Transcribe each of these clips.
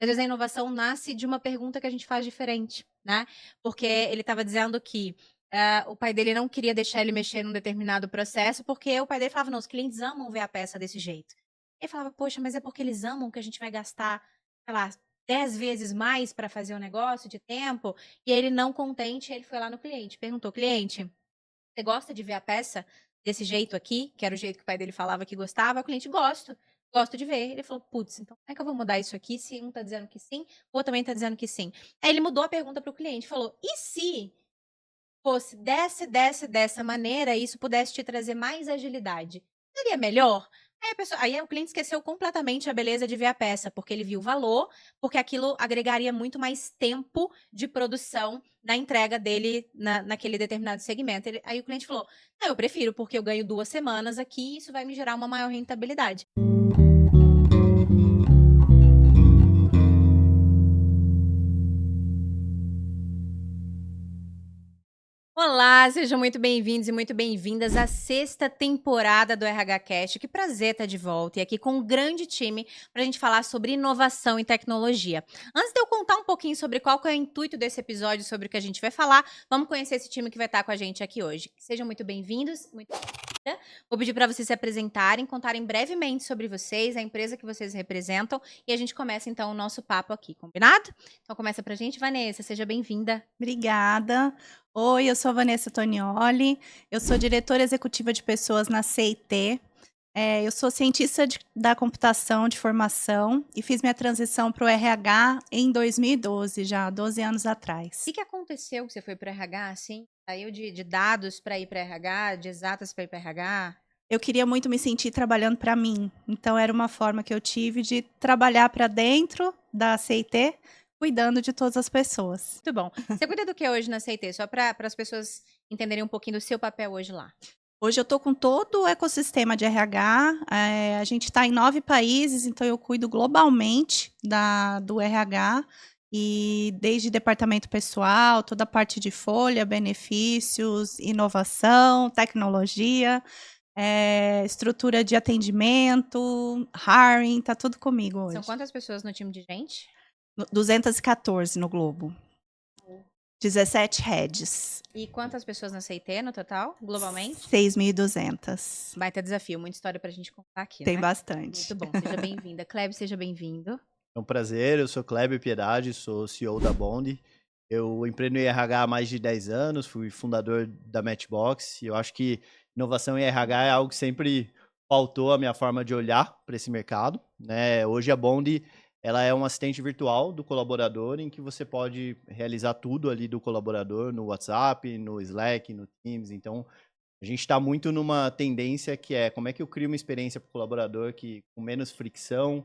Às vezes a inovação nasce de uma pergunta que a gente faz diferente, né? Porque ele estava dizendo que o pai dele não queria deixar ele mexer num determinado processo, porque o pai dele falava, não, os clientes amam ver a peça desse jeito. Ele falava, poxa, mas é porque eles amam que a gente vai gastar, sei lá, 10 vezes mais para fazer o negócio de tempo? E ele não contente, ele foi lá no cliente, perguntou, cliente, você gosta de ver a peça desse jeito aqui, que era o jeito que o pai dele falava que gostava? O cliente, gosto de ver. Ele falou, putz, então como é que eu vou mudar isso aqui se um tá dizendo que sim, o outro também tá dizendo que sim? Aí ele mudou a pergunta para o cliente, falou, e se fosse dessa maneira e isso pudesse te trazer mais agilidade, seria melhor? Aí o cliente esqueceu completamente a beleza de ver a peça, porque ele viu o valor, porque aquilo agregaria muito mais tempo de produção na entrega dele naquele determinado segmento. Aí o cliente falou: não, eu prefiro, porque eu ganho 2 semanas aqui e isso vai me gerar uma maior rentabilidade. Olá, sejam muito bem-vindos e muito bem-vindas à 6ª temporada do RH Cast. Que prazer estar de volta e aqui com um grande time para a gente falar sobre inovação e tecnologia. Antes de eu contar um pouquinho sobre qual que é o intuito desse episódio, sobre o que a gente vai falar, vamos conhecer esse time que vai estar com a gente aqui hoje. Sejam muito bem-vindos, muito bem-vinda. Vou pedir para vocês se apresentarem, contarem brevemente sobre vocês, a empresa que vocês representam e a gente começa então o nosso papo aqui, combinado? Então começa pra gente, Vanessa, seja bem-vinda. Obrigada. Oi, eu sou a Vanessa Tonioli, eu sou diretora executiva de pessoas na CIT. Eu sou cientista da computação de formação e fiz minha transição para o RH em 2012, já há 12 anos atrás. O que aconteceu que você foi para RH, assim? Saiu de dados para ir para RH, de exatas para ir para RH? Eu queria muito me sentir trabalhando para mim, então era uma forma que eu tive de trabalhar para dentro da CIT, cuidando de todas as pessoas. Muito bom. Você cuida do que hoje na CIT? Só para as pessoas entenderem um pouquinho do seu papel hoje lá. Hoje eu estou com todo o ecossistema de RH, a gente está em 9 países, então eu cuido globalmente do RH, e desde departamento pessoal, toda a parte de folha, benefícios, inovação, tecnologia, estrutura de atendimento, hiring, está tudo comigo hoje. São quantas pessoas no time de gente? 214 no Globo. 17 heads. E quantas pessoas na CIT no total, globalmente? 6.200. Baita desafio, muita história pra gente contar aqui, Tem né? bastante. Muito bom, seja bem-vinda. Kleber, seja bem-vindo. É um prazer, eu sou Kleber Piedade, sou CEO da Bond. Eu empreendo em RH há mais de 10 anos, fui fundador da Matchbox e eu acho que inovação em RH é algo que sempre faltou a minha forma de olhar para esse mercado, né? Hoje a Bond, ela é um assistente virtual do colaborador em que você pode realizar tudo ali do colaborador no WhatsApp, no Slack, no Teams. Então, a gente está muito numa tendência que é como é que eu crio uma experiência para o colaborador que com menos fricção,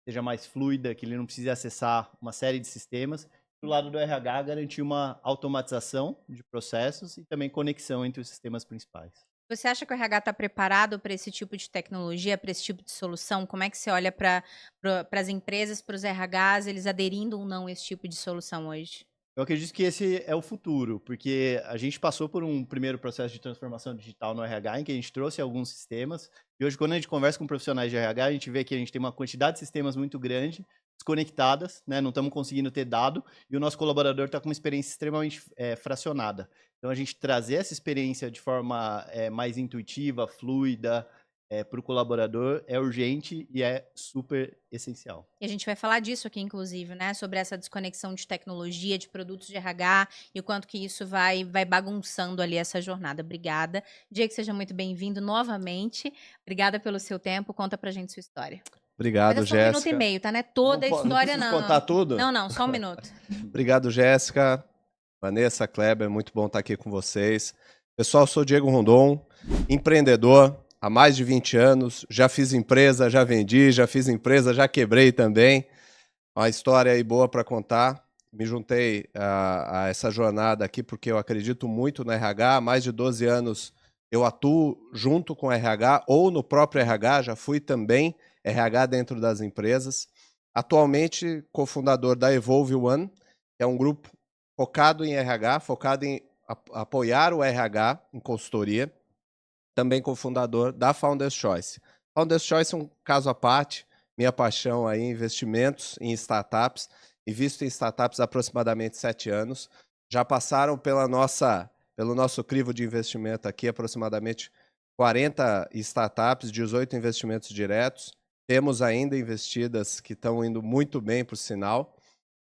seja mais fluida, que ele não precise acessar uma série de sistemas. Do lado do RH, garantir uma automatização de processos e também conexão entre os sistemas principais. Você acha que o RH está preparado para esse tipo de tecnologia, para esse tipo de solução? Como é que você olha para as empresas, para os RHs, eles aderindo ou não a esse tipo de solução hoje? Eu acredito que esse é o futuro, porque a gente passou por um primeiro processo de transformação digital no RH, em que a gente trouxe alguns sistemas, e hoje quando a gente conversa com profissionais de RH, a gente vê que a gente tem uma quantidade de sistemas muito grande, desconectadas, né? Não estamos conseguindo ter dado, e o nosso colaborador está com uma experiência extremamente fracionada. Então a gente trazer essa experiência de forma mais intuitiva, fluida, para o colaborador é urgente e é super essencial. E a gente vai falar disso aqui, inclusive, né? Sobre essa desconexão de tecnologia, de produtos de RH e o quanto que isso vai bagunçando ali essa jornada. Obrigada. Diego, seja muito bem-vindo novamente. Obrigada pelo seu tempo. Conta pra gente sua história. Obrigado, Mas é só 1 minuto Jéssica. e meio, tá? Não é toda a história, não. não. Contar tudo? Não, só 1 minuto. Obrigado, Jéssica. Vanessa, Kleber, muito bom estar aqui com vocês. Pessoal, sou Diego Rondon, empreendedor há mais de 20 anos. Já fiz empresa, já vendi, já fiz empresa, já quebrei também. Uma história aí boa para contar. Me juntei a essa jornada aqui porque eu acredito muito no RH. Há mais de 12 anos eu atuo junto com o RH ou no próprio RH, já fui também RH dentro das empresas. Atualmente, cofundador da Evolve One, que é um grupo focado em RH, focado em apoiar o RH em consultoria. Também cofundador da Founders Choice. Founders Choice é um caso à parte. minha paixão aí em investimentos em startups, invisto em startups há aproximadamente 7 anos. Já passaram pelo nosso crivo de investimento aqui aproximadamente 40 startups, 18 investimentos diretos. Temos ainda investidas que estão indo muito bem, por sinal.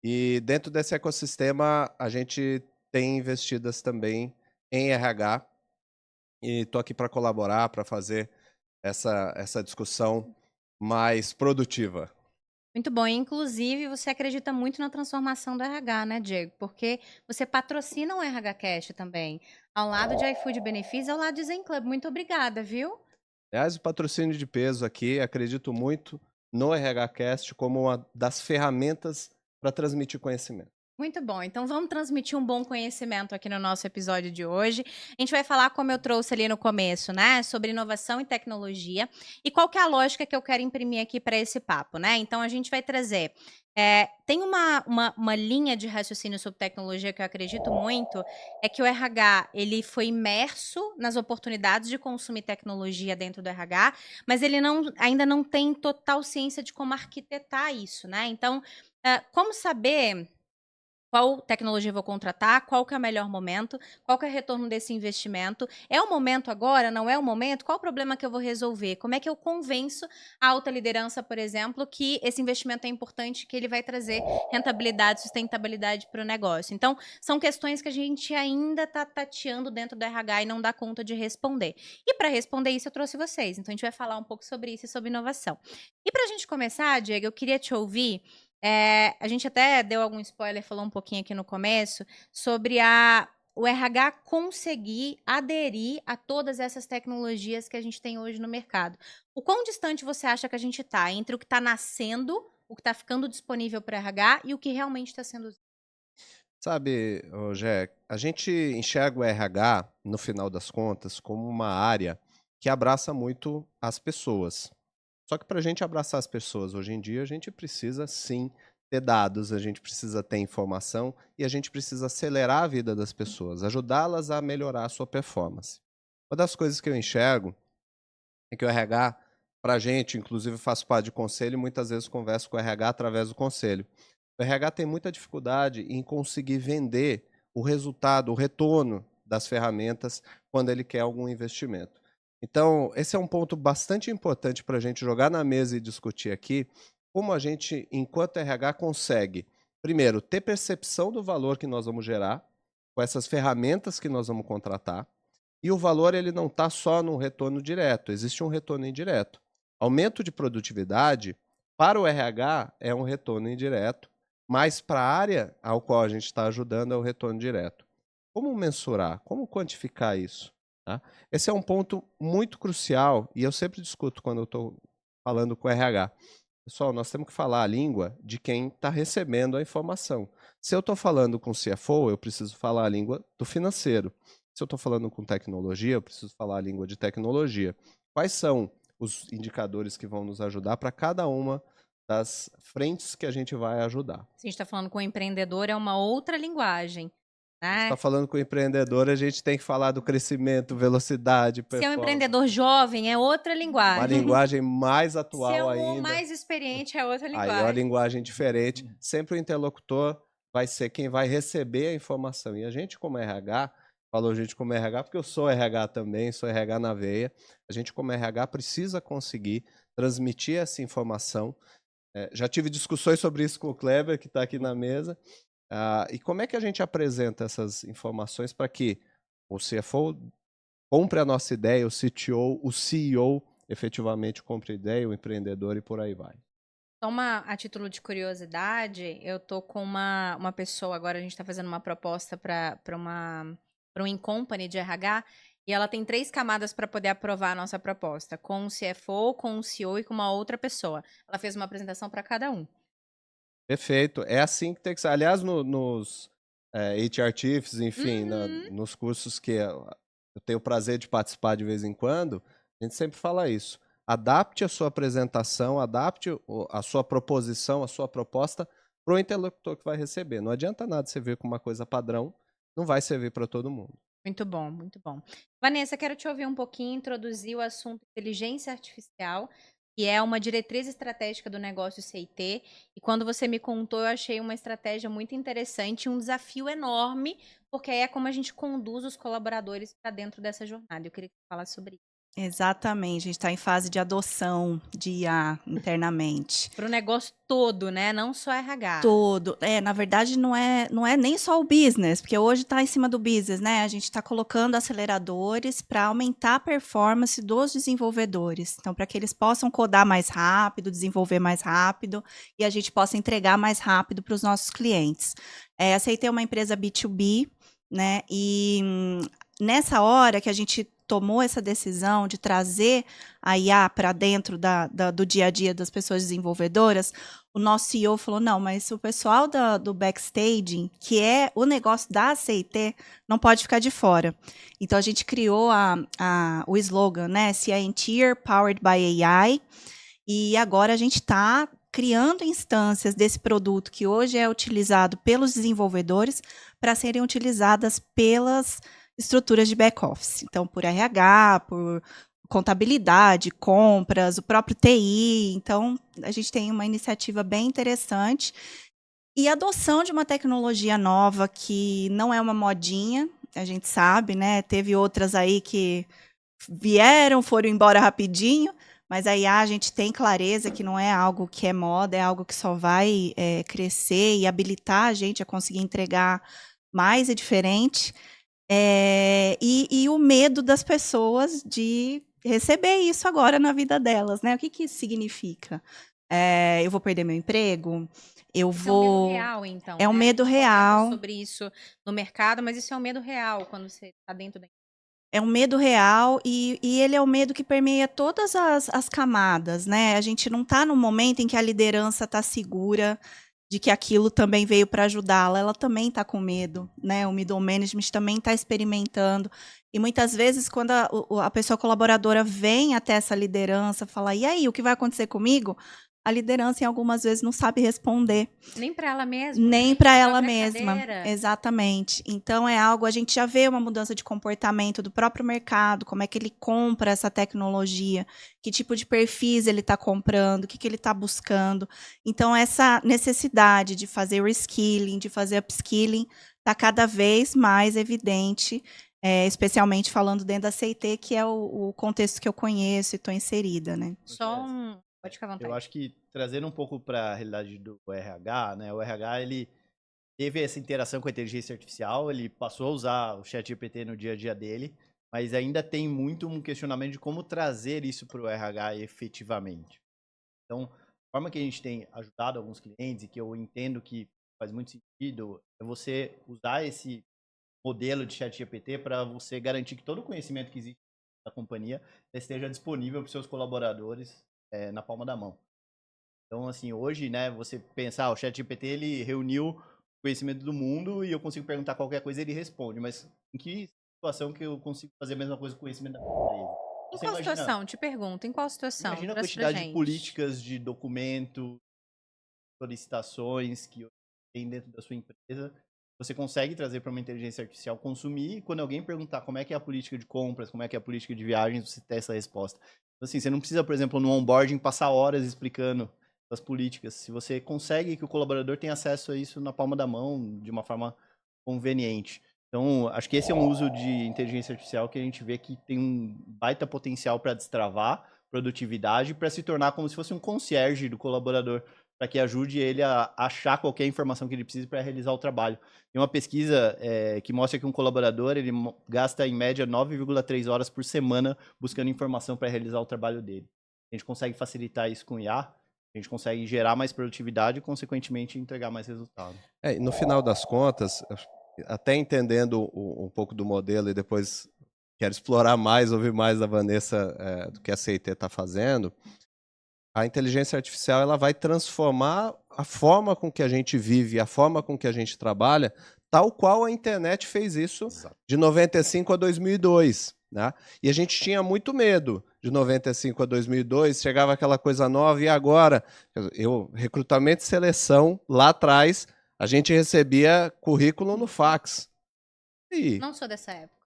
E dentro desse ecossistema, a gente tem investidas também em RH. E estou aqui para colaborar, para fazer essa discussão mais produtiva. Muito bom. Inclusive, você acredita muito na transformação do RH, né, Diego? Porque você patrocina o RH Cash também. Ao lado de iFood Benefícios, ao lado de Zen Club. Muito obrigada, viu? Aliás, o patrocínio de peso aqui, acredito muito no RHCast como uma das ferramentas para transmitir conhecimento. Muito bom. Então vamos transmitir um bom conhecimento aqui no nosso episódio de hoje. A gente vai falar, como eu trouxe ali no começo, né, sobre inovação e tecnologia e qual que é a lógica que eu quero imprimir aqui para esse papo, né? Então a gente vai trazer. Tem uma linha de raciocínio sobre tecnologia que eu acredito muito, é que o RH ele foi imerso nas oportunidades de consumir tecnologia dentro do RH, mas ele ainda não tem total ciência de como arquitetar isso, né? Então, como saber qual tecnologia eu vou contratar, qual que é o melhor momento, qual que é o retorno desse investimento, é o momento agora, não é o momento, qual o problema que eu vou resolver, como é que eu convenço a alta liderança, por exemplo, que esse investimento é importante, que ele vai trazer rentabilidade, sustentabilidade para o negócio. Então, são questões que a gente ainda está tateando dentro do RH e não dá conta de responder. E para responder isso, eu trouxe vocês, então a gente vai falar um pouco sobre isso e sobre inovação. E para a gente começar, Diego, eu queria te ouvir. A gente até deu algum spoiler, falou um pouquinho aqui no começo, sobre o RH conseguir aderir a todas essas tecnologias que a gente tem hoje no mercado. O quão distante você acha que a gente está entre o que está nascendo, o que está ficando disponível para o RH e o que realmente está sendo usado? Sabe, Jé, a gente enxerga o RH, no final das contas, como uma área que abraça muito as pessoas. Só que para a gente abraçar as pessoas hoje em dia, a gente precisa sim ter dados, a gente precisa ter informação e a gente precisa acelerar a vida das pessoas, ajudá-las a melhorar a sua performance. Uma das coisas que eu enxergo é que o RH, para a gente, inclusive eu faço parte de conselho e muitas vezes converso com o RH através do conselho. O RH tem muita dificuldade em conseguir vender o resultado, o retorno das ferramentas quando ele quer algum investimento. Então, esse é um ponto bastante importante para a gente jogar na mesa e discutir aqui, como a gente, enquanto RH, consegue, primeiro, ter percepção do valor que nós vamos gerar com essas ferramentas que nós vamos contratar, e o valor ele não está só no retorno direto, existe um retorno indireto. Aumento de produtividade, para o RH, é um retorno indireto, mas para a área ao qual a gente está ajudando é o retorno direto. Como mensurar? Como quantificar isso? Tá? Esse é um ponto muito crucial e eu sempre discuto quando eu estou falando com o RH. Pessoal, nós temos que falar a língua de quem está recebendo a informação. Se eu estou falando com o CFO, eu preciso falar a língua do financeiro. Se eu estou falando com tecnologia, eu preciso falar a língua de tecnologia. Quais são os indicadores que vão nos ajudar para cada uma das frentes que a gente vai ajudar? Se a gente está falando com o empreendedor, é uma outra linguagem. Né? Está falando com o empreendedor, a gente tem que falar do crescimento, velocidade, performance. Se é um empreendedor jovem, é outra linguagem. Uma linguagem mais atual ainda. Se é um mais experiente, é outra linguagem. Aí é uma linguagem diferente. Sempre o interlocutor vai ser quem vai receber a informação. E a gente, como RH, falou gente como RH, porque eu sou RH também, sou RH na veia. A gente, como RH, precisa conseguir transmitir essa informação. Já tive discussões sobre isso com o Kleber, que está aqui na mesa. E como é que a gente apresenta essas informações para que o CFO compre a nossa ideia, o CTO, o CEO efetivamente compre a ideia, o empreendedor e por aí vai. Só a título de curiosidade, eu tô com uma pessoa agora, a gente está fazendo uma proposta para um in-company de RH, e ela tem 3 camadas para poder aprovar a nossa proposta, com o CFO, com o CEO e com uma outra pessoa. Ela fez uma apresentação para cada um. Perfeito. É assim que tem que ser. Aliás, nos HR Chiefs, enfim, nos cursos que eu tenho o prazer de participar de vez em quando, a gente sempre fala isso. Adapte a sua apresentação, adapte a sua proposição, a sua proposta para o interlocutor que vai receber. Não adianta nada você vir com uma coisa padrão, não vai servir para todo mundo. Muito bom, muito bom. Vanessa, quero te ouvir um pouquinho, introduzir o assunto inteligência artificial que é uma diretriz estratégica do negócio CIT. E quando você me contou, eu achei uma estratégia muito interessante e um desafio enorme, porque aí é como a gente conduz os colaboradores para dentro dessa jornada. Eu queria que você falasse sobre isso. Exatamente, a gente está em fase de adoção de IA internamente. Para o negócio todo, né? Não só RH. Todo. Na verdade, não é nem só o business, porque hoje está em cima do business, né? A gente está colocando aceleradores para aumentar a performance dos desenvolvedores. Então, para que eles possam codar mais rápido, desenvolver mais rápido e a gente possa entregar mais rápido para os nossos clientes. A CIT é uma empresa B2B, né? E nessa hora que a gente tomou essa decisão de trazer a IA para dentro do dia a dia das pessoas desenvolvedoras, o nosso CEO falou, não, mas o pessoal do backstaging, que é o negócio da CIT, não pode ficar de fora. Então, a gente criou o slogan, né, Scienteer Powered by AI, e agora a gente está criando instâncias desse produto que hoje é utilizado pelos desenvolvedores para serem utilizadas pelas estruturas de back-office. Então, por RH, por contabilidade, compras, o próprio TI. Então, a gente tem uma iniciativa bem interessante. E a adoção de uma tecnologia nova que não é uma modinha, a gente sabe, né? Teve outras aí que vieram, foram embora rapidinho, mas a IA a gente tem clareza que não é algo que é moda, é algo que só vai crescer e habilitar a gente a conseguir entregar mais e diferente. E o medo das pessoas de receber isso agora na vida delas, né? O que isso significa? Eu vou perder meu emprego? Eu Isso vou... é um medo real, então. É um medo real. Sobre isso no mercado, mas isso é um medo real quando você está dentro da... É um medo real e ele é um medo que permeia todas as camadas, né? A gente não está no momento em que a liderança está segura de que aquilo também veio para ajudá-la, ela também está com medo, né? O middle management também está experimentando. E muitas vezes, quando a pessoa colaboradora vem até essa liderança, fala, e aí, o que vai acontecer comigo? A liderança, em algumas vezes, não sabe responder. Nem para ela mesma. Nem para ela mesma, exatamente. Então, é algo, a gente já vê uma mudança de comportamento do próprio mercado, como é que ele compra essa tecnologia, que tipo de perfis ele está comprando, o que ele está buscando. Então, essa necessidade de fazer reskilling, de fazer upskilling, está cada vez mais evidente, especialmente falando dentro da CIT, que é o contexto que eu conheço e estou inserida, né? Pode ficar à vontade. Eu acho que trazendo um pouco para a realidade do RH, né? O RH, ele teve essa interação com a inteligência artificial, ele passou a usar o ChatGPT no dia a dia dele, mas ainda tem muito um questionamento de como trazer isso para o RH efetivamente. Então, a forma que a gente tem ajudado alguns clientes e que eu entendo que faz muito sentido é você usar esse modelo de ChatGPT para você garantir que todo o conhecimento que existe na companhia esteja disponível para os seus colaboradores na palma da mão. Então, assim, hoje, né, você pensar, o ChatGPT, ele reuniu o conhecimento do mundo e eu consigo perguntar qualquer coisa e ele responde, mas em que situação que eu consigo fazer a mesma coisa com o conhecimento da empresa? Em qual situação? Te pergunto, em qual situação? Imagina a quantidade de políticas, de documentos, solicitações que tem dentro da sua empresa. Você consegue trazer para uma inteligência artificial consumir e quando alguém perguntar como é que é a política de compras, como é que é a política de viagens, você tem essa resposta. Então, assim, você não precisa, por exemplo, no onboarding passar horas explicando as políticas. Se você consegue que o colaborador tenha acesso a isso na palma da mão, de uma forma conveniente. Então, acho que esse é um uso de inteligência artificial que a gente vê que tem um baita potencial para destravar produtividade, para se tornar como se fosse um concierge do colaborador, para que ajude ele a achar qualquer informação que ele precise para realizar o trabalho. Tem uma pesquisa que mostra que um colaborador ele gasta, em média, 9,3 horas por semana buscando informação para realizar o trabalho dele. A gente consegue facilitar isso com o IA, a gente consegue gerar mais produtividade e, consequentemente, entregar mais resultado. No final das contas, até entendendo um pouco do modelo e depois quero explorar mais, ouvir mais da Vanessa do que a CIT está fazendo, a inteligência artificial ela vai transformar a forma com que a gente vive, a forma com que a gente trabalha, tal qual a internet fez isso de 95 a 2002. Né? E a gente tinha muito medo de 95 a 2002, chegava aquela coisa nova e agora, recrutamento e seleção, lá atrás, a gente recebia currículo no fax. Não sou dessa época.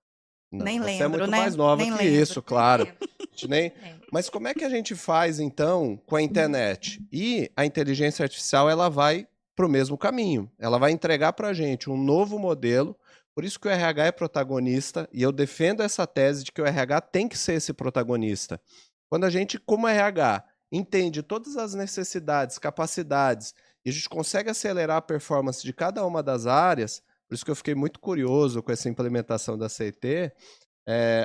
Não, Nem você lembro, é muito né? mais nova Nem que lembro. isso, claro. É, A gente nem... é. Mas como é que a gente faz, então, com a internet? E a inteligência artificial, ela vai para o mesmo caminho. Ela vai entregar para a gente um novo modelo. Por isso que o RH é protagonista, e eu defendo essa tese de que o RH tem que ser esse protagonista. Quando a gente, como RH, entende todas as necessidades, capacidades, e a gente consegue acelerar a performance de cada uma das áreas, por isso que eu fiquei muito curioso com essa implementação da CIT,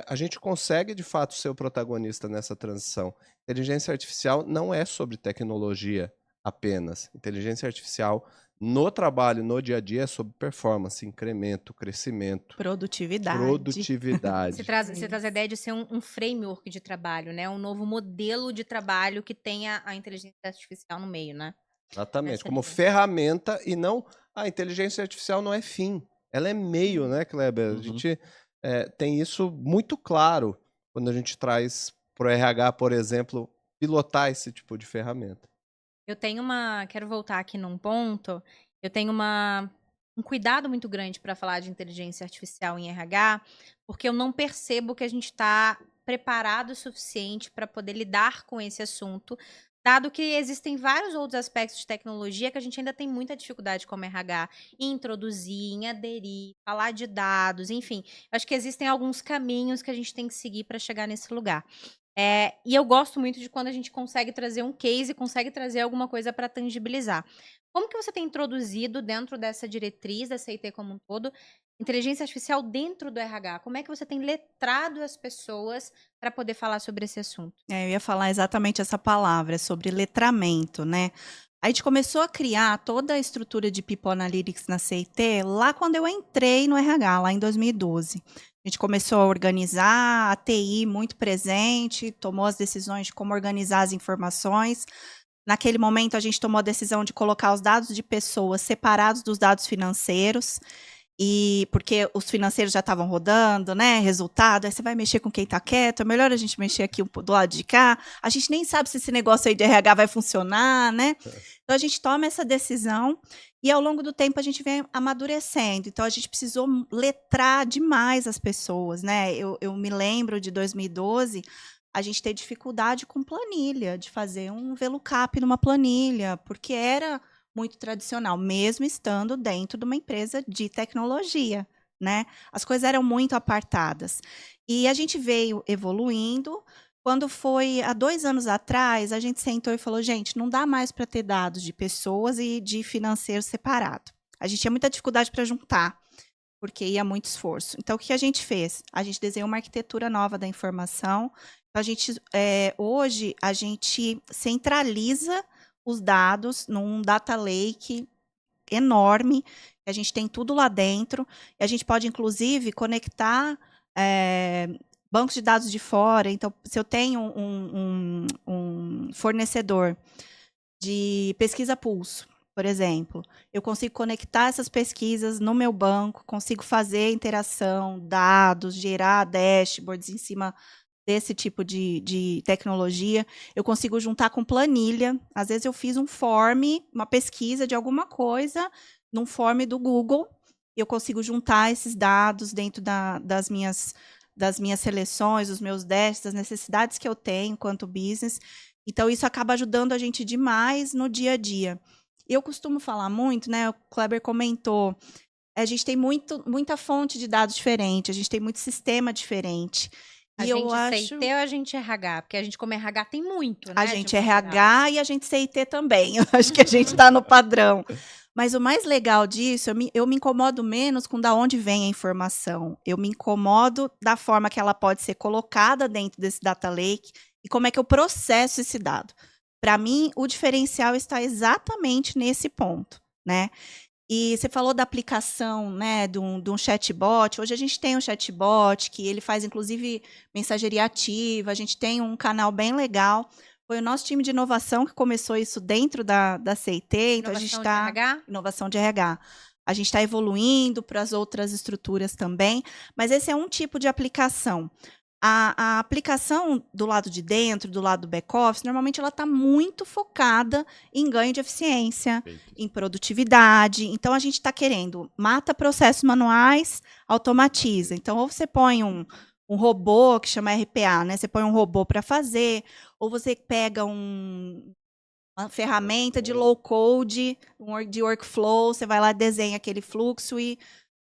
a gente consegue, de fato, ser o protagonista nessa transição. Inteligência artificial não é sobre tecnologia apenas. Inteligência artificial no trabalho, no dia a dia, é sobre performance, incremento, crescimento, Produtividade. produtividade. Você traz a ideia de ser um framework de trabalho, né? Um novo modelo de trabalho que tenha a inteligência artificial no meio, né? Exatamente, Nessa como linha. ferramenta e não... A inteligência artificial não é fim, ela é meio, né, Kleber? A Uhum. gente tem isso muito claro quando a gente traz para o RH, por exemplo, pilotar esse tipo de ferramenta. Quero voltar aqui num ponto. Eu tenho um cuidado muito grande para falar de inteligência artificial em RH, porque eu não percebo que a gente está preparado o suficiente para poder lidar com esse assunto, dado que existem vários outros aspectos de tecnologia que a gente ainda tem muita dificuldade como RH em introduzir, em aderir, falar de dados, enfim. Eu acho que existem alguns caminhos que a gente tem que seguir para chegar nesse lugar. E eu gosto muito de quando a gente consegue trazer um case, consegue trazer alguma coisa para tangibilizar. Como que você tem introduzido dentro dessa diretriz, dessa IT como um todo, inteligência artificial dentro do RH? Como é que você tem letrado as pessoas para poder falar sobre esse assunto? Eu ia falar exatamente essa palavra, sobre letramento, né? A gente começou a criar toda a estrutura de People Analytics na CIT lá quando eu entrei no RH, lá em 2012. A gente começou a organizar, a TI muito presente, tomou as decisões de como organizar as informações. Naquele momento, a gente tomou a decisão de colocar os dados de pessoas separados dos dados financeiros, e porque os financeiros já estavam rodando, né? Resultado, aí você vai mexer com quem está quieto, é melhor a gente mexer aqui do lado de cá. A gente nem sabe se esse negócio aí de RH vai funcionar, né? Então a gente toma essa decisão e ao longo do tempo a gente vem amadurecendo. Então a gente precisou letrar demais as pessoas, né? Eu me lembro de 2012, a gente ter dificuldade com planilha, de fazer um VLOOKUP numa planilha, porque era muito tradicional, mesmo estando dentro de uma empresa de tecnologia, né? As coisas eram muito apartadas. E a gente veio evoluindo. Quando foi há 2 anos atrás, a gente sentou e falou, gente, não dá mais para ter dados de pessoas e de financeiro separado. A gente tinha muita dificuldade para juntar, porque ia muito esforço. Então, o que a gente fez? A gente desenhou uma arquitetura nova da informação. Então, hoje, a gente centraliza os dados num data lake enorme, a gente tem tudo lá dentro, e a gente pode, inclusive, conectar bancos de dados de fora. Então, se eu tenho um fornecedor de pesquisa pulso, por exemplo, eu consigo conectar essas pesquisas no meu banco, consigo fazer interação, dados, gerar dashboards em cima desse tipo de tecnologia. Eu consigo juntar com planilha. Às vezes eu fiz um form, uma pesquisa de alguma coisa, num form do Google, e eu consigo juntar esses dados dentro das minhas seleções, os meus dashboards, das necessidades que eu tenho quanto business. Então, isso acaba ajudando a gente demais no dia a dia. Eu costumo falar muito, né? O Kleber comentou, a gente tem muita fonte de dados diferente, a gente tem muito sistema diferente. A gente CIT ou a gente RH? Porque a gente, como RH, tem muito, né? A gente RH e a gente CIT também. Eu acho que a gente está no padrão. Mas o mais legal disso, eu me incomodo menos com da onde vem a informação. Eu me incomodo da forma que ela pode ser colocada dentro desse data lake e como é que eu processo esse dado. Para mim, o diferencial está exatamente nesse ponto, né? E você falou da aplicação, né, de um chatbot. Hoje a gente tem um chatbot que ele faz, inclusive, mensageria ativa. A gente tem um canal bem legal. Foi o nosso time de inovação que começou isso dentro da CIT. Então, a gente está... Inovação de RH. A gente está evoluindo para as outras estruturas também. Mas esse é um tipo de aplicação. A aplicação do lado de dentro, do lado do back-office, normalmente ela está muito focada em ganho de eficiência, em produtividade. Então, a gente está querendo, mata processos manuais, automatiza. Então, ou você põe um robô que chama RPA, né? Você põe um robô para fazer, ou você pega uma ferramenta de low-code, de workflow, você vai lá, desenha aquele fluxo e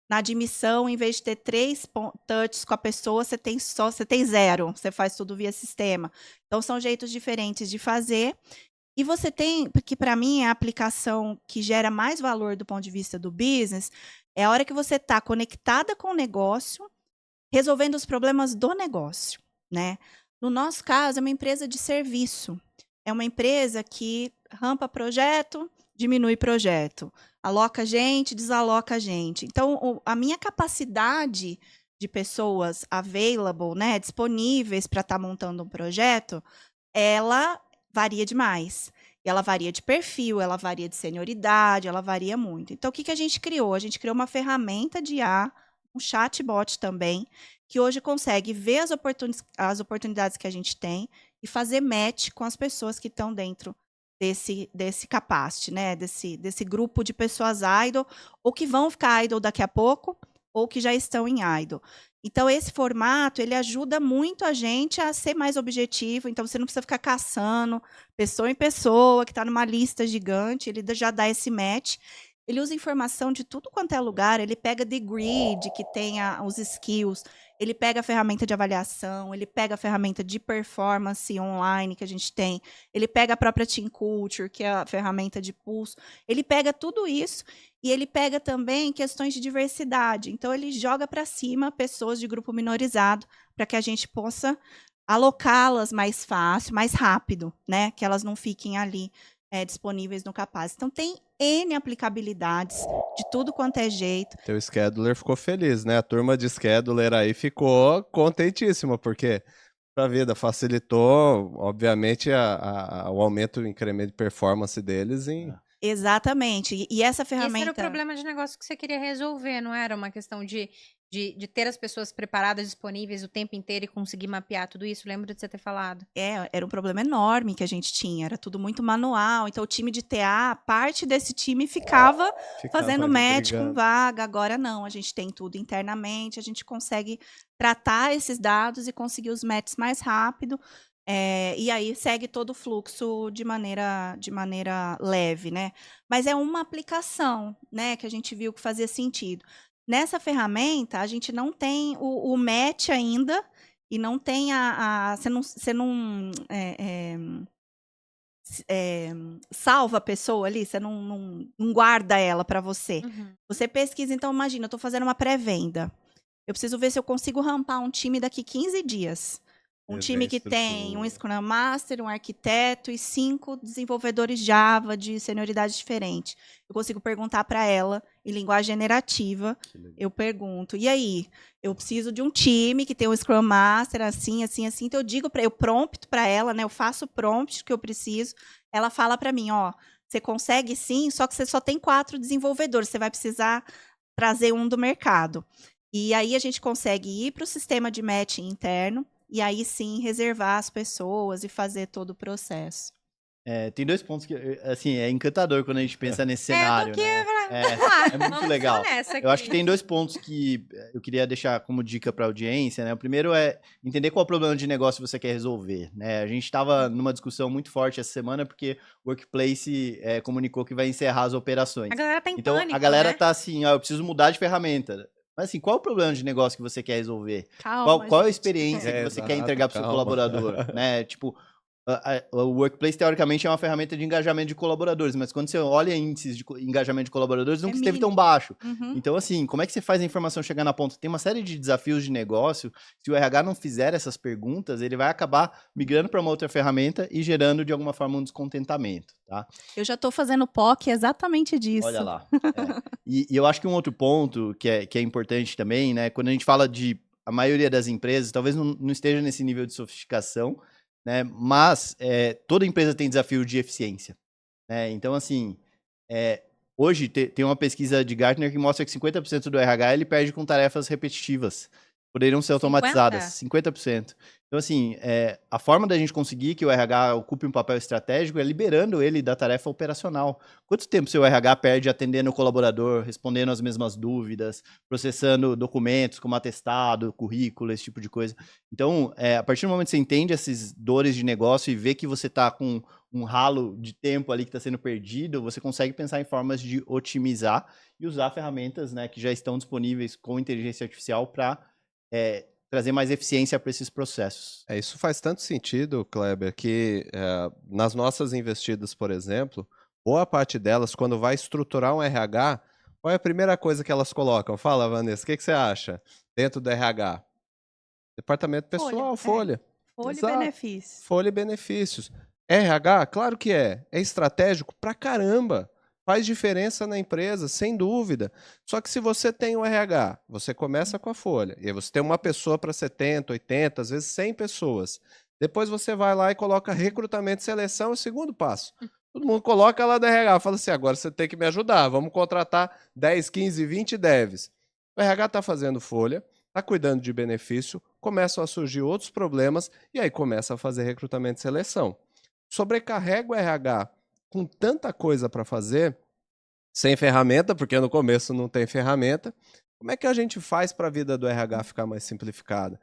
na admissão, em vez de ter 3 touches com a pessoa, você tem 0. Você faz tudo via sistema. Então, são jeitos diferentes de fazer. E você tem, porque para mim é a aplicação que gera mais valor do ponto de vista do business, é a hora que você está conectada com o negócio, resolvendo os problemas do negócio, né? No nosso caso, é uma empresa de serviço. É uma empresa que rampa projeto, diminui projeto. Aloca gente, desaloca gente. Então, a minha capacidade de pessoas available, né, disponíveis para estar montando um projeto, ela varia demais. E ela varia de perfil, ela varia de senioridade, ela varia muito. Então, o que a gente criou? A gente criou uma ferramenta de IA, um chatbot também, que hoje consegue ver as oportunidades que a gente tem e fazer match com as pessoas que estão dentro desse capacity, né? Desse grupo de pessoas idle, ou que vão ficar idle daqui a pouco, ou que já estão em idle. Então, esse formato, ele ajuda muito a gente a ser mais objetivo. Então, você não precisa ficar caçando pessoa em pessoa, que está numa lista gigante, ele já dá esse match. Ele usa informação de tudo quanto é lugar, ele pega the grid, que tem os skills, ele pega a ferramenta de avaliação, ele pega a ferramenta de performance online que a gente tem, ele pega a própria Team Culture, que é a ferramenta de pulso, ele pega tudo isso e ele pega também questões de diversidade. Então, ele joga para cima pessoas de grupo minorizado para que a gente possa alocá-las mais fácil, mais rápido, né? Que elas não fiquem ali disponíveis no Capaz. Então, tem N aplicabilidades de tudo quanto é jeito. Teu scheduler ficou feliz, né? A turma de scheduler aí ficou contentíssima, porque para a vida facilitou, obviamente, o aumento, o incremento de performance deles em... Exatamente. E essa ferramenta... Esse era o problema de negócio que você queria resolver, não era uma questão de ter as pessoas preparadas, disponíveis o tempo inteiro e conseguir mapear tudo isso? Lembro de você ter falado. Era um problema enorme que a gente tinha, era tudo muito manual. Então, o time de TA, parte desse time ficava fazendo match com vaga. Agora não, a gente tem tudo internamente, a gente consegue tratar esses dados e conseguir os matches mais rápido. E aí segue todo o fluxo de maneira leve, né? Mas é uma aplicação, né, que a gente viu que fazia sentido. Nessa ferramenta, a gente não tem o match ainda e não tem você não salva a pessoa ali, você não guarda ela para você. Uhum. Você pesquisa, então imagina, eu estou fazendo uma pré-venda. Eu preciso ver se eu consigo rampar um time daqui 15 dias. Um time que tem um Scrum Master, um arquiteto e 5 desenvolvedores Java de senioridade diferente. Eu consigo perguntar para ela em linguagem generativa. Eu pergunto, e aí? Eu preciso de um time que tem um Scrum Master assim, assim, assim. Então, eu prompto para ela, né? Eu faço o prompt que eu preciso. Ela fala para mim, ó, você consegue sim, só que você só tem 4 desenvolvedores. Você vai precisar trazer um do mercado. E aí a gente consegue ir para o sistema de matching interno. E aí sim reservar as pessoas e fazer todo o processo. Tem 2 pontos que, assim, é encantador quando a gente pensa nesse cenário, né? É muito legal. Eu acho que tem 2 pontos que eu queria deixar como dica para a audiência, né? O primeiro é entender qual problema de negócio você quer resolver, né? A gente estava numa discussão muito forte essa semana porque o Workplace comunicou que vai encerrar as operações. A galera tá em então, pânico, a galera né? tá assim, eu preciso mudar de ferramenta. Mas assim, qual é o problema de negócio que você quer resolver? Calma, Qual é a gente. experiência que você quer Exato, entregar para o seu calma. colaborador, né? Tipo, o Workplace, teoricamente, é uma ferramenta de engajamento de colaboradores, mas quando você olha índices de engajamento de colaboradores, nunca esteve tão baixo. Uhum. Então, assim, como é que você faz a informação chegar na ponta? Tem uma série de desafios de negócio. Se o RH não fizer essas perguntas, ele vai acabar migrando para uma outra ferramenta e gerando, de alguma forma, um descontentamento, tá? Eu já estou fazendo POC exatamente disso. Olha lá. E eu acho que um outro ponto que é importante também, né? Quando a gente fala de a maioria das empresas, talvez não esteja nesse nível de sofisticação, né? Mas toda empresa tem desafio de eficiência, né? Então, assim, hoje tem uma pesquisa de Gartner que mostra que 50% do RH ele perde com tarefas repetitivas. poderiam ser automatizadas, 50%. Então, assim, a forma da gente conseguir que o RH ocupe um papel estratégico é liberando ele da tarefa operacional. Quanto tempo seu RH perde atendendo o colaborador, respondendo as mesmas dúvidas, processando documentos como atestado, currículo, esse tipo de coisa? Então, a partir do momento que você entende essas dores de negócio e vê que você está com um ralo de tempo ali que está sendo perdido, você consegue pensar em formas de otimizar e usar ferramentas, né, que já estão disponíveis com inteligência artificial para trazer mais eficiência para esses processos. Isso faz tanto sentido, Kleber, que nas nossas investidas, por exemplo, boa parte delas, quando vai estruturar um RH, qual é a primeira coisa que elas colocam? Fala, Vanessa, o que você acha dentro do RH? Departamento pessoal, folha. Folha e Exato. benefícios. Folha e benefícios. RH, claro que é. É estratégico pra caramba. Faz diferença na empresa, sem dúvida. Só que se você tem um RH, você começa com a folha, e aí você tem uma pessoa para 70, 80, às vezes 100 pessoas. Depois você vai lá e coloca recrutamento e seleção, é o segundo passo. Todo mundo coloca lá do RH, fala assim, agora você tem que me ajudar, vamos contratar 10, 15, 20 devs. O RH está fazendo folha, está cuidando de benefício, começam a surgir outros problemas, e aí começa a fazer recrutamento e seleção. Sobrecarrega o RH com tanta coisa para fazer, sem ferramenta, porque no começo não tem ferramenta, como é que a gente faz para a vida do RH ficar mais simplificada?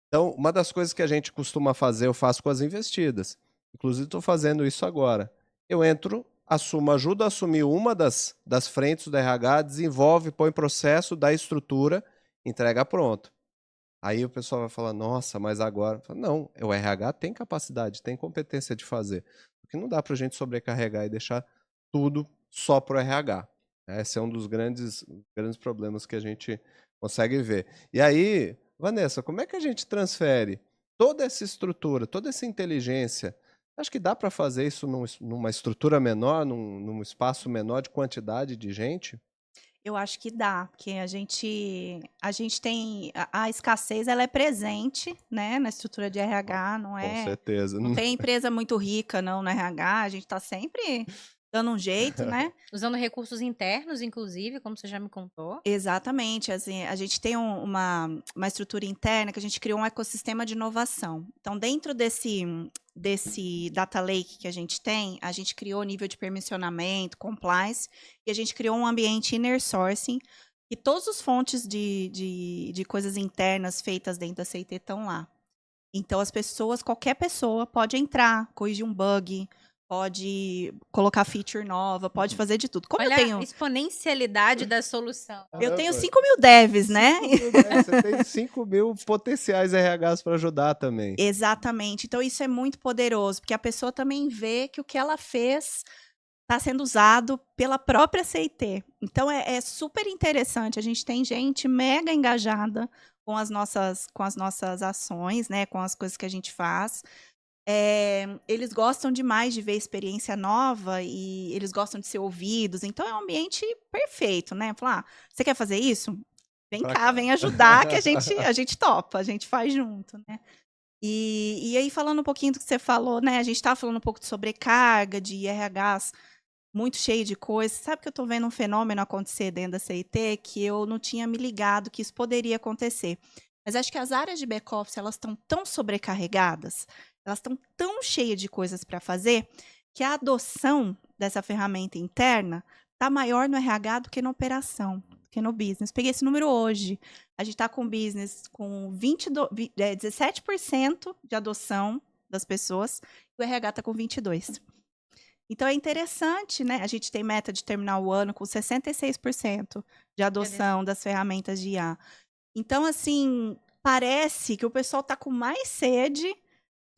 Então, uma das coisas que a gente costuma fazer, eu faço com as investidas. Inclusive, estou fazendo isso agora. Eu entro, ajudo a assumir uma das frentes do RH, desenvolve, põe processo, dá estrutura, entrega pronto. Aí o pessoal vai falar, nossa, mas agora... Não, o RH tem capacidade, tem competência de fazer. Porque não dá para a gente sobrecarregar e deixar tudo só para o RH. Esse é um dos grandes problemas que a gente consegue ver. E aí, Vanessa, como é que a gente transfere toda essa estrutura, toda essa inteligência? Acho que dá para fazer isso numa estrutura menor, num espaço menor de quantidade de gente? Eu acho que dá, porque a gente tem a escassez, ela é presente, né, na estrutura de RH, não Com é? certeza. Não tem empresa muito rica não no RH, a gente está sempre dando um jeito, né? Usando recursos internos, inclusive, como você já me contou. Exatamente, assim, a gente tem uma estrutura interna que a gente criou um ecossistema de inovação. Então, dentro desse data lake que a gente criou nível de permissionamento, compliance, e a gente criou um ambiente inner sourcing, e todas as fontes de coisas internas feitas dentro da CIT estão lá. Então, qualquer pessoa pode entrar, corrigir um bug, pode colocar feature nova, pode fazer de tudo. Como Olha eu tenho... a exponencialidade da solução. Eu tenho 5 mil devs, né? 5 mil devs, você tem 5 mil potenciais RHs para ajudar também. Exatamente. Então, isso é muito poderoso, porque a pessoa também vê que o que ela fez está sendo usado pela própria CIT. Então, é super interessante. A gente tem gente mega engajada com as nossas ações, né? Com as coisas que a gente faz. Eles gostam demais de ver experiência nova e eles gostam de ser ouvidos. Então, é um ambiente perfeito, né? Falar, você quer fazer isso? Vem cá, vem ajudar que a gente topa, a gente faz junto, né? E aí, falando um pouquinho do que você falou, né? A gente estava falando um pouco de sobrecarga, de RHs muito cheio de coisas. Sabe que eu estou vendo um fenômeno acontecer dentro da CIT que eu não tinha me ligado que isso poderia acontecer. Mas acho que as áreas de back-office, elas estão tão sobrecarregadas, elas estão tão cheias de coisas para fazer, que a adoção dessa ferramenta interna está maior no RH do que na operação, do que no business. Peguei esse número hoje. A gente está com business com 17% de adoção das pessoas, e o RH está com 22%. Então, é interessante, né? A gente tem meta de terminar o ano com 66% de adoção das ferramentas de IA. Então, assim, parece que o pessoal está com mais sede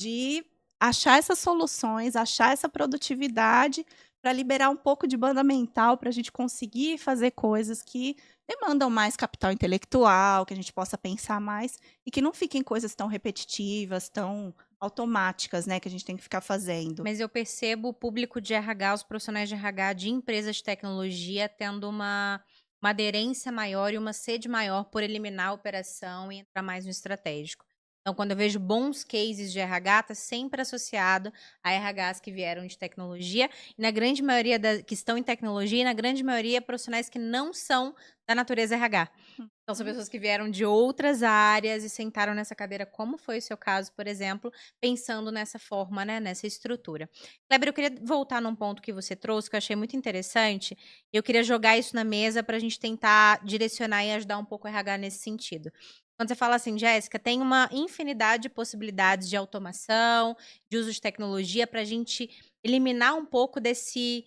de achar essas soluções, achar essa produtividade para liberar um pouco de banda mental para a gente conseguir fazer coisas que demandam mais capital intelectual, que a gente possa pensar mais e que não fiquem coisas tão repetitivas, tão automáticas, né, que a gente tem que ficar fazendo. Mas eu percebo o público de RH, os profissionais de RH de empresas de tecnologia tendo uma aderência maior e uma sede maior por eliminar a operação e entrar mais no estratégico. Então, quando eu vejo bons cases de RH, está sempre associado a RHs que vieram de tecnologia, e na grande maioria que estão em tecnologia, e na grande maioria profissionais que não são da natureza RH. Então, são pessoas que vieram de outras áreas e sentaram nessa cadeira, como foi o seu caso, por exemplo, pensando nessa forma, né, nessa estrutura. Kleber, eu queria voltar num ponto que você trouxe, que eu achei muito interessante, e eu queria jogar isso na mesa para a gente tentar direcionar e ajudar um pouco o RH nesse sentido. Quando você fala assim, Jéssica, tem uma infinidade de possibilidades de automação, de uso de tecnologia para a gente eliminar um pouco desse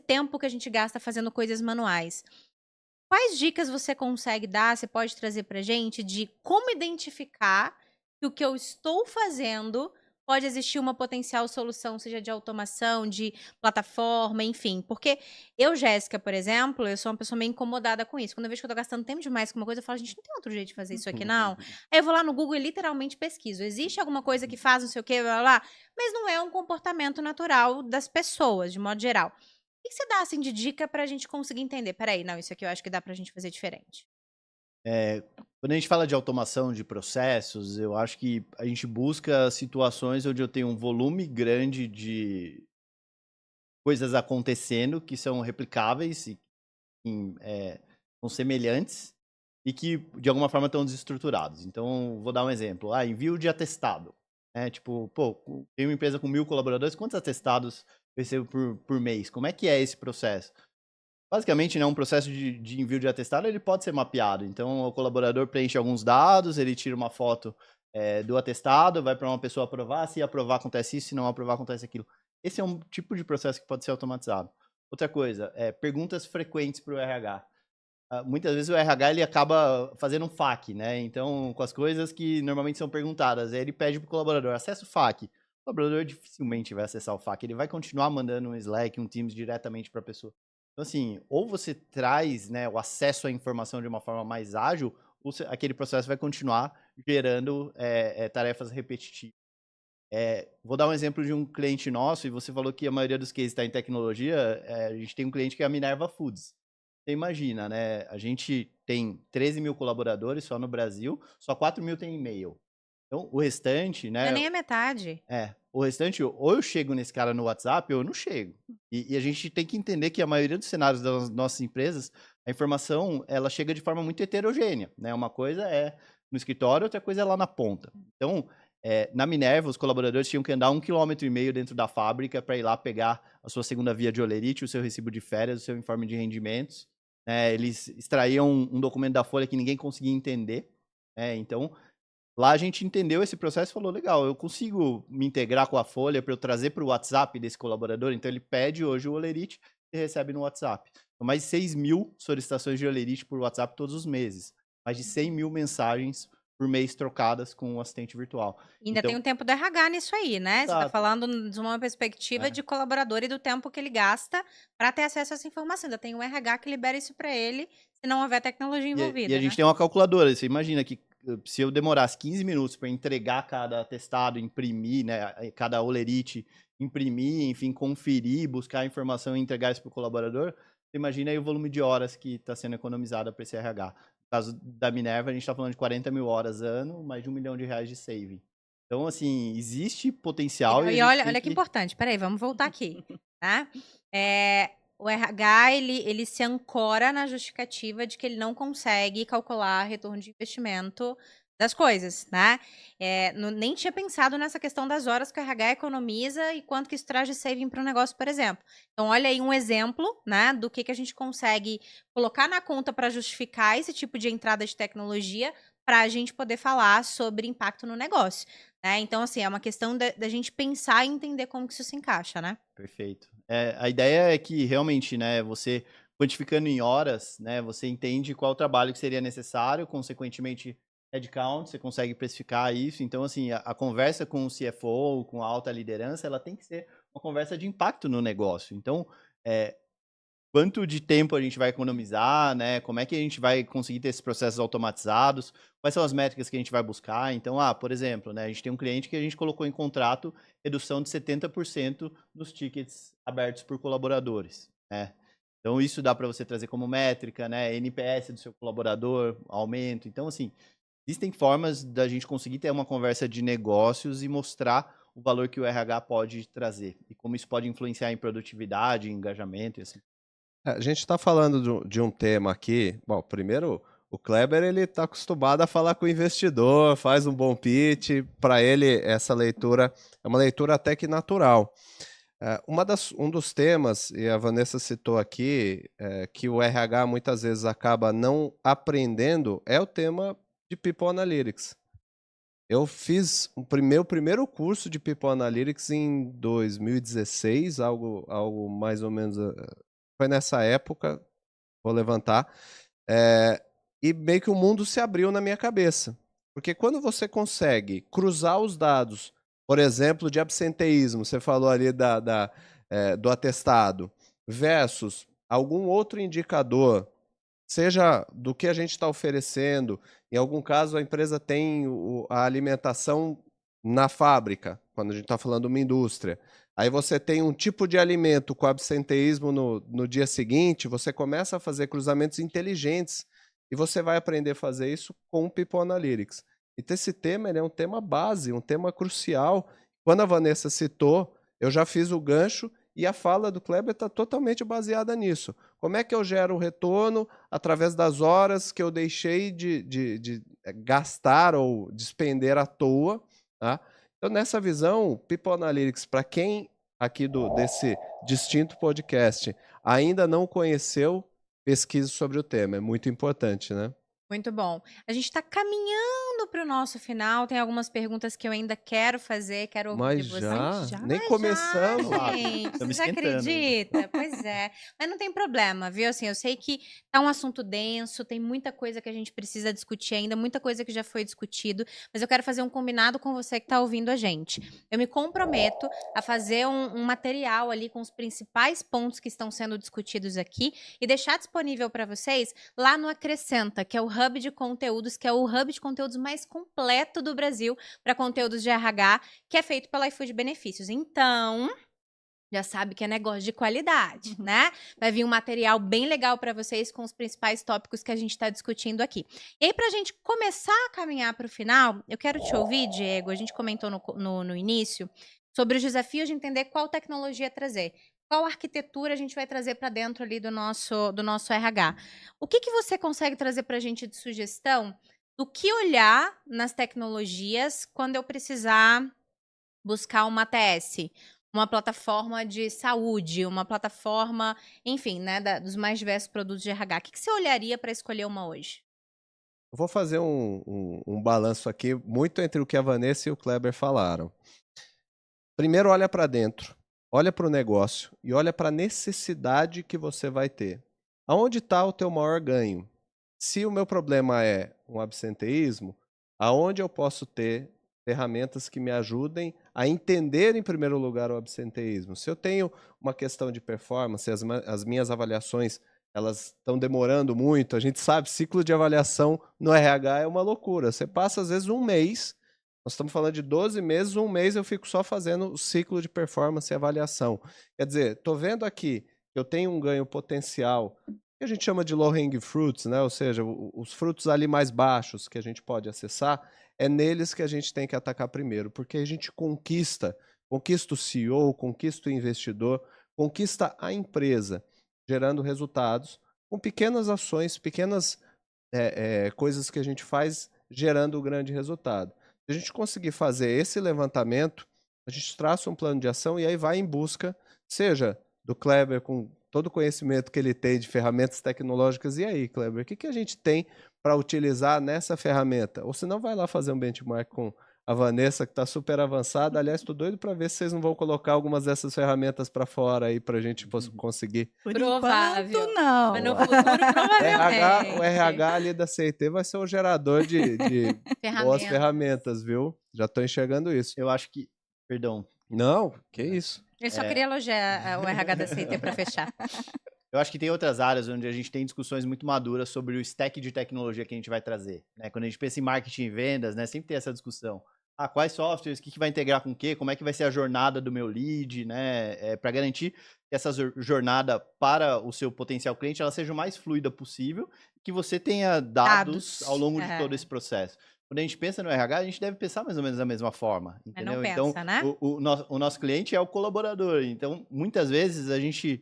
tempo que a gente gasta fazendo coisas manuais. Quais dicas você consegue dar, você pode trazer para a gente, de como identificar que o que eu estou fazendo pode existir uma potencial solução, seja de automação, de plataforma, enfim. Porque eu, Jéssica, por exemplo, eu sou uma pessoa meio incomodada com isso. Quando eu vejo que eu tô gastando tempo demais com uma coisa, eu falo, gente, não tem outro jeito de fazer isso aqui, não. Aí eu vou lá no Google e literalmente pesquiso. Existe alguma coisa que faz não sei o quê, blá, blá, blá, mas não é um comportamento natural das pessoas, de modo geral. O que você dá, assim, de dica pra gente conseguir entender? Peraí, não, isso aqui eu acho que dá pra gente fazer diferente. Quando a gente fala de automação de processos, eu acho que a gente busca situações onde eu tenho um volume grande de coisas acontecendo que são replicáveis e são semelhantes e que, de alguma forma, estão desestruturados. Então, vou dar um exemplo. Envio de atestado. Tipo, tem uma empresa com 1.000 colaboradores, quantos atestados eu recebo por mês? Como é que é esse processo? Basicamente, né, um processo de envio de atestado, ele pode ser mapeado. Então, o colaborador preenche alguns dados, ele tira uma foto do atestado, vai para uma pessoa aprovar, se aprovar acontece isso, se não aprovar acontece aquilo. Esse é um tipo de processo que pode ser automatizado. Outra coisa, perguntas frequentes para o RH. Muitas vezes o RH ele acaba fazendo um FAQ, né? Então, com as coisas que normalmente são perguntadas, aí ele pede para o colaborador, acessa o FAQ. O colaborador dificilmente vai acessar o FAQ, ele vai continuar mandando um Slack, um Teams diretamente para a pessoa. Então, assim, ou você traz, né, o acesso à informação de uma forma mais ágil, ou aquele processo vai continuar gerando tarefas repetitivas. Vou dar um exemplo de um cliente nosso, e você falou que a maioria dos cases está em tecnologia. A gente tem um cliente que é a Minerva Foods. Você imagina, né? A gente tem 13.000 colaboradores só no Brasil, só 4.000 tem e-mail. Então, o restante, Não é né? nem a metade. O restante, ou eu chego nesse cara no WhatsApp, ou eu não chego. E a gente tem que entender que a maioria dos cenários das nossas empresas, a informação, ela chega de forma muito heterogênea, né? Uma coisa é no escritório, outra coisa é lá na ponta. Então, na Minerva, os colaboradores tinham que andar 1,5 km dentro da fábrica para ir lá pegar a sua segunda via de holerite, o seu recibo de férias, o seu informe de rendimentos. Eles extraíam um documento da folha que ninguém conseguia entender. Então, lá a gente entendeu esse processo e falou, legal, eu consigo me integrar com a folha para eu trazer para o WhatsApp desse colaborador. Então, ele pede hoje o holerite e recebe no WhatsApp. Então, mais de 6.000 solicitações de holerite por WhatsApp todos os meses. Mais de 100.000 mensagens por mês trocadas com o assistente virtual. Ainda tem o tempo do RH nisso aí, né? Você está Exato. falando de uma perspectiva de colaborador e do tempo que ele gasta para ter acesso a essa informação. Ainda tem o RH que libera isso para ele, se não houver tecnologia E envolvida, a gente né? tem uma calculadora. Você imagina que se eu demorasse 15 minutos para entregar cada atestado, imprimir, né, cada holerite, imprimir, enfim, conferir, buscar a informação e entregar isso para o colaborador, você imagina aí o volume de horas que está sendo economizado para esse RH. No caso da Minerva, a gente está falando de 40.000 horas ano, mais de R$1 milhão de saving. Então, assim, existe potencial e a E gente olha, tem olha que importante. Peraí, vamos voltar aqui, tá? O RH, ele se ancora na justificativa de que ele não consegue calcular retorno de investimento das coisas, né? Nem tinha pensado nessa questão das horas que o RH economiza e quanto que isso traz de saving para o negócio, por exemplo. Então, olha aí um exemplo, né, do que a gente consegue colocar na conta para justificar esse tipo de entrada de tecnologia para a gente poder falar sobre impacto no negócio. Então, assim, é uma questão da gente pensar e entender como que isso se encaixa, né? Perfeito. A ideia é que realmente, né, você quantificando em horas, né, você entende qual o trabalho que seria necessário, consequentemente, headcount, você consegue precificar isso. Então, assim, a conversa com o CFO, com a alta liderança, ela tem que ser uma conversa de impacto no negócio. Então, quanto de tempo a gente vai economizar, né? Como é que a gente vai conseguir ter esses processos automatizados? Quais são as métricas que a gente vai buscar? Então, por exemplo, né, a gente tem um cliente que a gente colocou em contrato redução de 70% dos tickets abertos por colaboradores, né? Então, isso dá para você trazer como métrica, né? NPS do seu colaborador, aumento. Então, assim, existem formas da gente conseguir ter uma conversa de negócios e mostrar o valor que o RH pode trazer e como isso pode influenciar em produtividade, em engajamento e assim. A gente está falando de um tema aqui. Bom, primeiro, o Kleber ele está acostumado a falar com o investidor, faz um bom pitch. Para ele, essa leitura é uma leitura até que natural. Um dos temas, e a Vanessa citou aqui, que o RH muitas vezes acaba não aprendendo, é o tema de People Analytics. Eu fiz o primeiro curso de People Analytics em 2016, algo mais ou menos. Foi nessa época, vou levantar. E meio que o mundo se abriu na minha cabeça. Porque quando você consegue cruzar os dados, por exemplo, de absenteísmo, você falou ali do atestado, versus algum outro indicador, seja do que a gente está oferecendo, em algum caso a empresa tem a alimentação na fábrica, quando a gente está falando de uma indústria. Aí você tem um tipo de alimento com absenteísmo no dia seguinte, você começa a fazer cruzamentos inteligentes e você vai aprender a fazer isso com o People Analytics. Então esse tema ele é um tema base, um tema crucial. Quando a Vanessa citou, eu já fiz o gancho e a fala do Kleber está totalmente baseada nisso. Como é que eu gero o retorno através das horas que eu deixei de gastar ou despender à toa, tá? Então, nessa visão, People Analytics, para quem aqui desse distinto podcast ainda não conheceu, pesquise sobre o tema. É muito importante, né? Muito bom. A gente está caminhando para o nosso final. Tem algumas perguntas que eu ainda quero fazer, quero ouvir Mas de vocês. já? Nem Mas começamos. já, gente, Estamos você esquentando. acredita? Pois é. Mas não tem problema, viu? Assim, eu sei que tá um assunto denso, tem muita coisa que a gente precisa discutir ainda, muita coisa que já foi discutido, mas eu quero fazer um combinado com você que está ouvindo a gente. Eu me comprometo a fazer um material ali com os principais pontos que estão sendo discutidos aqui e deixar disponível para vocês lá no Acrescenta, que é o Hub de Conteúdos, que é o hub de conteúdos mais completo do Brasil para conteúdos de RH, que é feito pela iFood Benefícios. Então, já sabe que é negócio de qualidade, né? Vai vir um material bem legal para vocês com os principais tópicos que a gente está discutindo aqui. E aí, para a gente começar a caminhar para o final, eu quero te ouvir, Diego. A gente comentou no início sobre os desafios de entender qual tecnologia trazer. Qual arquitetura a gente vai trazer para dentro ali do nosso RH? O que você consegue trazer para a gente de sugestão do que olhar nas tecnologias quando eu precisar buscar uma ATS, uma plataforma de saúde, uma plataforma, enfim, né, dos mais diversos produtos de RH? O que você olharia para escolher uma hoje? Eu vou fazer um balanço aqui, muito entre o que a Vanessa e o Kleber falaram. Primeiro, olha para dentro, olha para o negócio e olha para a necessidade que você vai ter. Aonde está o teu maior ganho? Se o meu problema é um absenteísmo, aonde eu posso ter ferramentas que me ajudem a entender, em primeiro lugar, o absenteísmo? Se eu tenho uma questão de performance, as minhas avaliações elas estão demorando muito, a gente sabe, ciclo de avaliação no RH é uma loucura. Você passa, às vezes, um mês, nós estamos falando de 12 meses, um mês eu fico só fazendo o ciclo de performance e avaliação. Quer dizer, estou vendo aqui que eu tenho um ganho potencial, que a gente chama de low-hanging fruits, né? Ou seja, os frutos ali mais baixos que a gente pode acessar, é neles que a gente tem que atacar primeiro, porque a gente conquista o CEO, conquista o investidor, conquista a empresa, gerando resultados com pequenas ações, pequenas coisas que a gente faz, gerando um grande resultado. Se a gente conseguir fazer esse levantamento, a gente traça um plano de ação e aí vai em busca, seja do Kleber com todo o conhecimento que ele tem de ferramentas tecnológicas. E aí, Kleber, o que a gente tem para utilizar nessa ferramenta? Ou se não, vai lá fazer um benchmark com a Vanessa, que está super avançada. Aliás, estou doido para ver se vocês não vão colocar algumas dessas ferramentas para fora aí para a gente conseguir. Por Provável. enquanto, não. Mas no futuro, provavelmente. O RH ali da CIT vai ser o gerador de boas ferramentas, viu? Já estou enxergando isso. Eu acho que... Perdão. Não, que isso. Eu só queria elogiar o RH da CIT para fechar. Eu acho que tem outras áreas onde a gente tem discussões muito maduras sobre o stack de tecnologia que a gente vai trazer, né? Quando a gente pensa em marketing e vendas, né, sempre tem essa discussão. Quais softwares, o que vai integrar com o quê? Como é que vai ser a jornada do meu lead, né? Para garantir que essa jornada para o seu potencial cliente ela seja o mais fluida possível, que você tenha dados ao longo de todo esse processo. quando a gente pensa no RH, a gente deve pensar mais ou menos da mesma forma, Mas não entendeu? pensa, Então, né? o nosso cliente é o colaborador. Então, muitas vezes a gente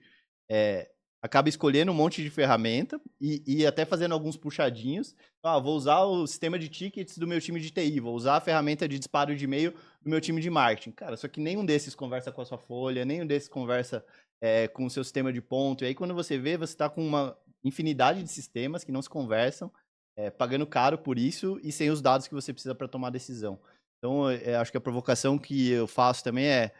acaba escolhendo um monte de ferramenta e até fazendo alguns puxadinhos. Vou usar o sistema de tickets do meu time de TI, vou usar a ferramenta de disparo de e-mail do meu time de marketing. Cara, só que nenhum desses conversa com a sua folha, nenhum desses conversa com o seu sistema de ponto. E aí, quando você vê, você está com uma infinidade de sistemas que não se conversam, pagando caro por isso e sem os dados que você precisa para tomar decisão. Então, acho que a provocação que eu faço também é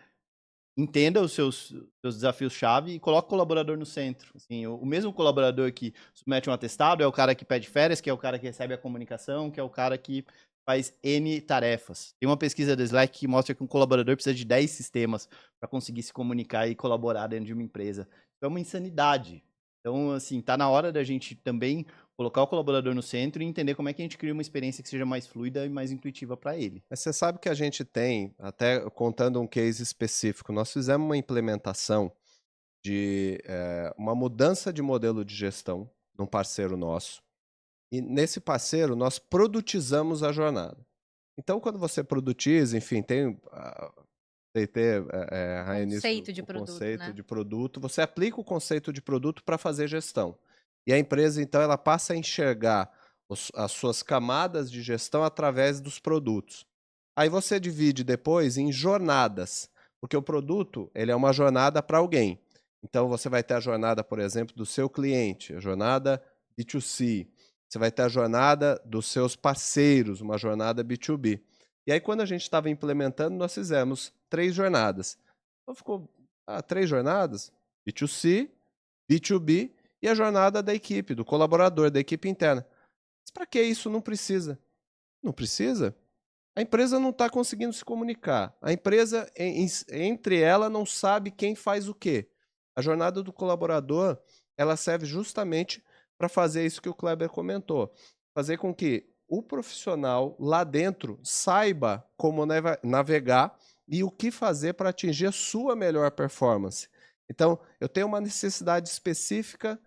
entenda os seus desafios-chave e coloque o colaborador no centro. Assim, o mesmo colaborador que submete um atestado é o cara que pede férias, que é o cara que recebe a comunicação, que é o cara que faz N tarefas. Tem uma pesquisa do Slack que mostra que um colaborador precisa de 10 sistemas para conseguir se comunicar e colaborar dentro de uma empresa. Isso é uma insanidade. Então, assim, tá na hora da gente também colocar o colaborador no centro e entender como é que a gente cria uma experiência que seja mais fluida e mais intuitiva para ele. Mas você sabe que a gente tem, até contando um case específico, nós fizemos uma implementação de uma mudança de modelo de gestão num parceiro nosso. E nesse parceiro, nós produtizamos a jornada. Então, quando você produtiza, enfim, tem Conceito de produto, conceito né? de produto, você aplica o conceito de produto para fazer gestão. E a empresa, então, ela passa a enxergar as suas camadas de gestão através dos produtos. Aí você divide depois em jornadas, porque o produto ele é uma jornada para alguém. Então, você vai ter a jornada, por exemplo, do seu cliente, a jornada B2C. Você vai ter a jornada dos seus parceiros, uma jornada B2B. E aí, quando a gente estava implementando, nós fizemos 3 jornadas. Então, ficou 3 jornadas, B2C, B2B e a jornada da equipe, do colaborador, da equipe interna. Mas para que isso? Não precisa. Não precisa? A empresa não está conseguindo se comunicar. A empresa, entre ela, não sabe quem faz o quê. A jornada do colaborador, ela serve justamente para fazer isso que o Kleber comentou. Fazer com que o profissional lá dentro saiba como navegar e o que fazer para atingir a sua melhor performance. Então, eu tenho uma necessidade específica,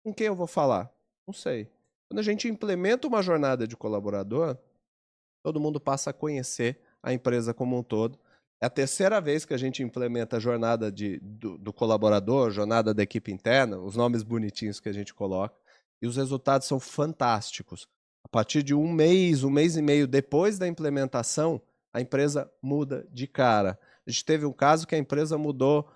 com quem eu vou falar? Não sei. Quando a gente implementa uma jornada de colaborador, todo mundo passa a conhecer a empresa como um todo. É a terceira vez que a gente implementa a jornada do colaborador, jornada da equipe interna, os nomes bonitinhos que a gente coloca, e os resultados são fantásticos. A partir de um mês e meio depois da implementação, a empresa muda de cara. A gente teve um caso que a empresa mudou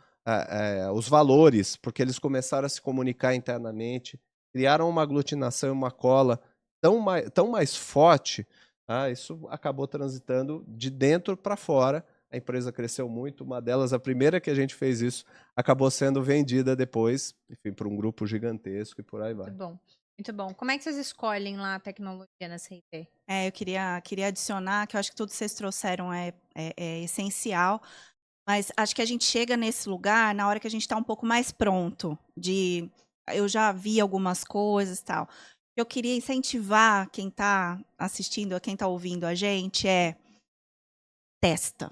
os valores, porque eles começaram a se comunicar internamente, criaram uma aglutinação e uma cola tão mais forte. Isso acabou transitando de dentro para fora. A empresa cresceu muito. Uma delas, a primeira que a gente fez isso, acabou sendo vendida depois, enfim, para um grupo gigantesco e por aí vai. Muito bom. Muito bom. Como é que vocês escolhem lá a tecnologia na CIT? Eu queria adicionar, que eu acho que tudo que vocês trouxeram é essencial, mas acho que a gente chega nesse lugar na hora que a gente está um pouco mais pronto. Eu já vi algumas coisas e tal. Eu queria incentivar quem está assistindo, quem está ouvindo a gente, testa,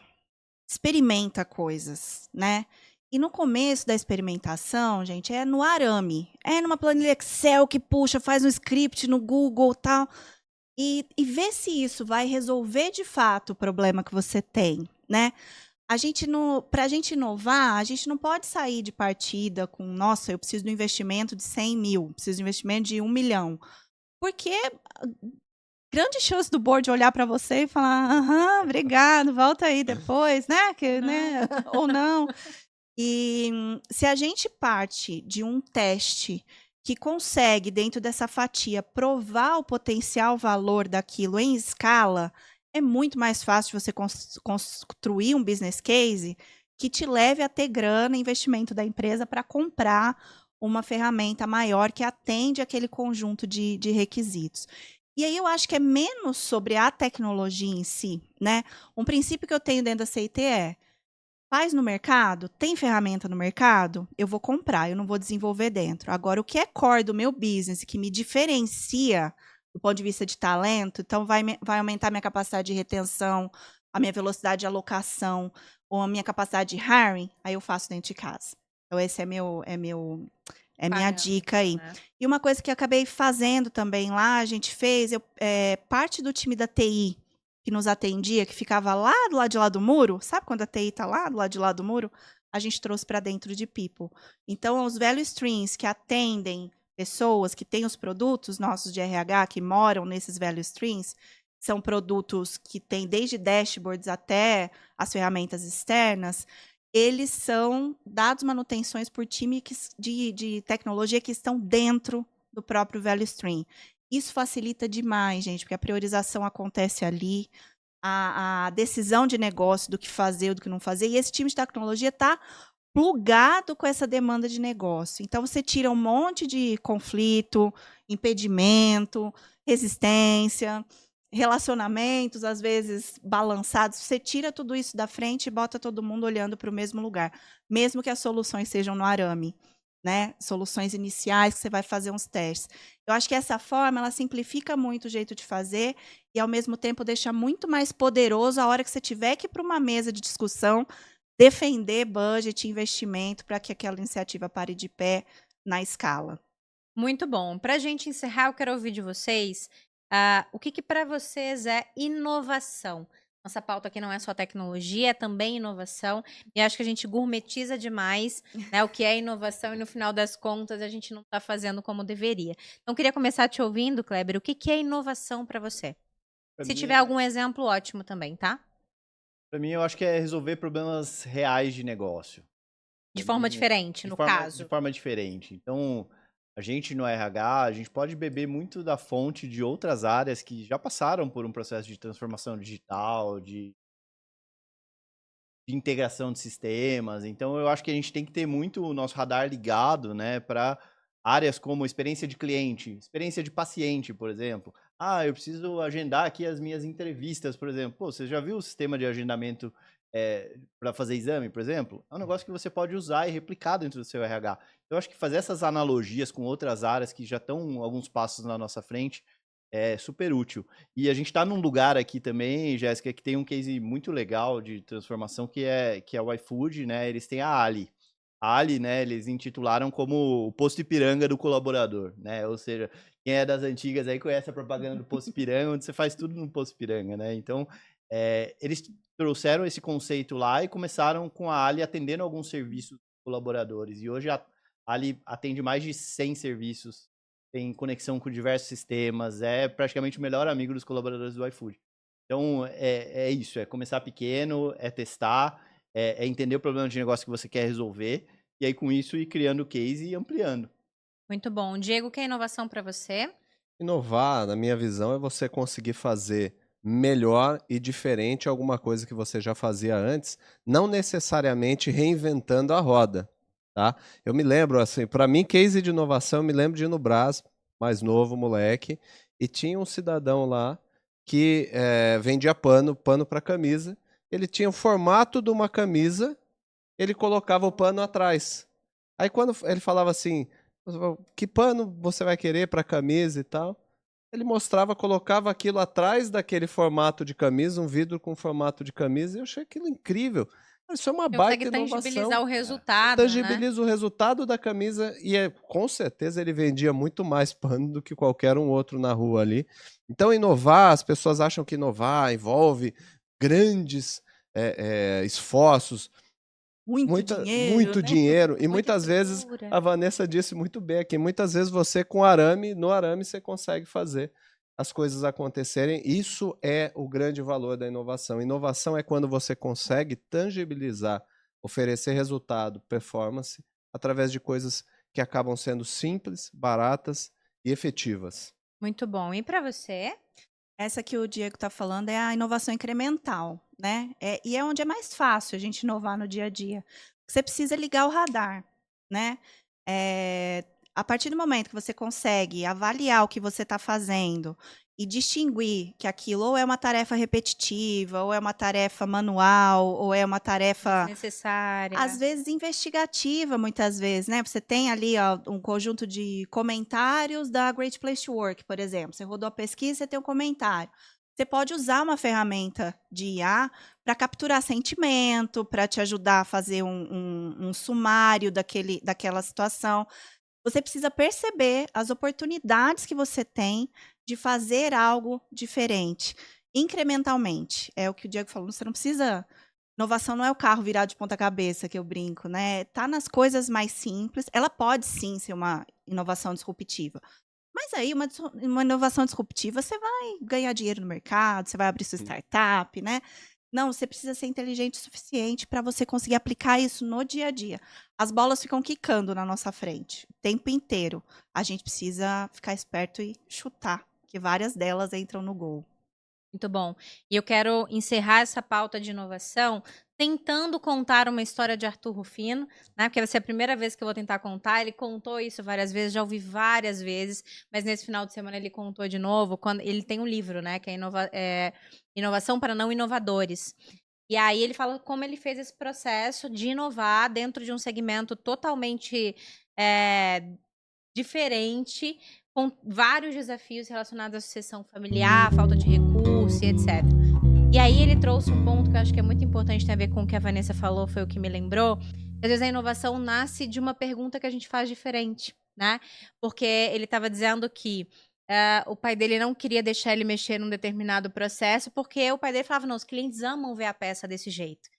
experimenta coisas, né? E no começo da experimentação, gente, é no arame, é numa planilha Excel que puxa, faz um script no Google e tal, e vê se isso vai resolver de fato o problema que você tem, né? Para a gente inovar, a gente não pode sair de partida com, nossa, eu preciso de um investimento de 100 mil, preciso de um investimento de 1 milhão. Porque grande chance do board olhar para você e falar, obrigado, volta aí depois, né? Né? Ou não. E se a gente parte de um teste que consegue, dentro dessa fatia, provar o potencial valor daquilo em escala, é muito mais fácil você construir um business case que te leve a ter grana, investimento da empresa para comprar uma ferramenta maior que atende aquele conjunto de requisitos. E aí eu acho que é menos sobre a tecnologia em si, né? Um princípio que eu tenho dentro da CIT faz no mercado? Tem ferramenta no mercado? Eu vou comprar, eu não vou desenvolver dentro. Agora, o que é core do meu business, que me diferencia do ponto de vista de talento, então vai aumentar minha capacidade de retenção, a minha velocidade de alocação, ou a minha capacidade de hiring, aí eu faço dentro de casa. Então, esse é É minha Pagando, dica aí. né? E uma coisa que eu acabei fazendo também lá, a gente fez, parte do time da TI que nos atendia, que ficava lá do lado de lá do muro, sabe quando a TI está lá do lado de lá do muro? A gente trouxe para dentro de People. Então, os value streams que atendem pessoas que têm os produtos nossos de RH, que moram nesses value streams, são produtos que têm desde dashboards até as ferramentas externas, eles são dados manutenções por time de tecnologia que estão dentro do próprio value stream. Isso facilita demais, gente, porque a priorização acontece ali, a decisão de negócio do que fazer ou do que não fazer, e esse time de tecnologia está plugado com essa demanda de negócio. Então, você tira um monte de conflito, impedimento, resistência, relacionamentos, às vezes, balançados. Você tira tudo isso da frente e bota todo mundo olhando para o mesmo lugar, mesmo que as soluções sejam no arame, né? Soluções iniciais que você vai fazer uns testes. Eu acho que essa forma, ela simplifica muito o jeito de fazer e, ao mesmo tempo, deixa muito mais poderoso a hora que você tiver que ir para uma mesa de discussão, defender budget, investimento, para que aquela iniciativa pare de pé na escala. Muito bom. Para a gente encerrar, eu quero ouvir de vocês o que para vocês é inovação. Nossa pauta aqui não é só tecnologia, é também inovação. E acho que a gente gourmetiza demais, né, o que é inovação e, no final das contas, a gente não está fazendo como deveria. Então, queria começar te ouvindo, Kleber. O que é inovação para você? Se tiver algum exemplo, ótimo também, tá? Para mim, eu acho que é resolver problemas reais de negócio. De forma diferente, no caso. De forma diferente. Então, a gente no RH, a gente pode beber muito da fonte de outras áreas que já passaram por um processo de transformação digital, de integração de sistemas. Então, eu acho que a gente tem que ter muito o nosso radar ligado, né, para áreas como experiência de cliente, experiência de paciente, por exemplo. Ah, eu preciso agendar aqui as minhas entrevistas, por exemplo. Pô, você já viu o sistema de agendamento para fazer exame, por exemplo? É um negócio que você pode usar e replicar dentro do seu RH. Eu acho que fazer essas analogias com outras áreas que já estão alguns passos na nossa frente é super útil. E a gente está num lugar aqui também, Jéssica, que tem um case muito legal de transformação, que é o iFood, né? Eles têm a Ali. A Ali, né, eles intitularam como o Posto Ipiranga do colaborador, né? Ou seja, quem é das antigas aí conhece a propaganda do Posto Ipiranga, onde você faz tudo no Posto Ipiranga, né? Então, eles trouxeram esse conceito lá e começaram com a Ali atendendo alguns serviços colaboradores. E hoje a Ali atende mais de 100 serviços, tem conexão com diversos sistemas, é praticamente o melhor amigo dos colaboradores do iFood. Então, é isso, é começar pequeno, é testar, é entender o problema de negócio que você quer resolver, e aí com isso ir criando case e ampliando. Muito bom. Diego, o que é inovação para você? Inovar, na minha visão, é você conseguir fazer melhor e diferente alguma coisa que você já fazia antes, não necessariamente reinventando a roda, tá? Eu me lembro, assim, para mim, case de inovação, eu me lembro de ir no Brás, mais novo, moleque, e tinha um cidadão lá que vendia pano para camisa. Ele tinha o formato de uma camisa, ele colocava o pano atrás. Aí quando ele falava assim, que pano você vai querer para camisa e tal? Ele mostrava, colocava aquilo atrás daquele formato de camisa, um vidro com formato de camisa, e eu achei aquilo incrível. Isso é uma baita inovação. Consegue tangibilizar o resultado, Tangibiliza o resultado da camisa e com certeza ele vendia muito mais pano do que qualquer um outro na rua ali. Então inovar, as pessoas acham que inovar envolve grandes esforços, muito dinheiro. E muitas vezes, a Vanessa disse muito bem aqui, muitas vezes você no arame você consegue fazer as coisas acontecerem. Isso é o grande valor da inovação. Inovação é quando você consegue tangibilizar, oferecer resultado, performance, através de coisas que acabam sendo simples, baratas e efetivas. Muito bom. E para você? Essa que o Diego está falando é a inovação incremental, né? E é onde é mais fácil a gente inovar no dia a dia. Você precisa ligar o radar, né? A partir do momento que você consegue avaliar o que você está fazendo e distinguir que aquilo ou é uma tarefa repetitiva, ou é uma tarefa manual, ou é uma tarefa necessária, às vezes investigativa, muitas vezes, né? Você tem ali um conjunto de comentários da Great Place to Work, por exemplo. Você rodou a pesquisa, você tem um comentário. Você pode usar uma ferramenta de IA para capturar sentimento, para te ajudar a fazer um sumário daquela situação. Você precisa perceber as oportunidades que você tem de fazer algo diferente, incrementalmente. É o que o Diego falou, você não precisa. Inovação não é o carro virar de ponta cabeça, que eu brinco, né? Tá nas coisas mais simples. Ela pode sim ser uma inovação disruptiva. Mas aí, uma inovação disruptiva, você vai ganhar dinheiro no mercado, você vai abrir sua startup, né? Não, você precisa ser inteligente o suficiente para você conseguir aplicar isso no dia a dia. As bolas ficam quicando na nossa frente o tempo inteiro. A gente precisa ficar esperto e chutar, que várias delas entram no gol. Muito bom. E eu quero encerrar essa pauta de inovação tentando contar uma história de Arthur Rufino, né? Porque vai ser a primeira vez que eu vou tentar contar. Ele contou isso várias vezes, já ouvi várias vezes, mas nesse final de semana ele contou de novo. Quando ele tem um livro, né? Que é Inovação para Não Inovadores. E aí ele fala como ele fez esse processo de inovar dentro de um segmento totalmente diferente, com vários desafios relacionados à sucessão familiar, falta de recurso e etc. E aí ele trouxe um ponto que eu acho que é muito importante, tem a ver com o que a Vanessa falou, foi o que me lembrou. Às vezes a inovação nasce de uma pergunta que a gente faz diferente, né? Porque ele estava dizendo que o pai dele não queria deixar ele mexer num determinado processo, porque o pai dele falava, não, os clientes amam ver a peça desse jeito.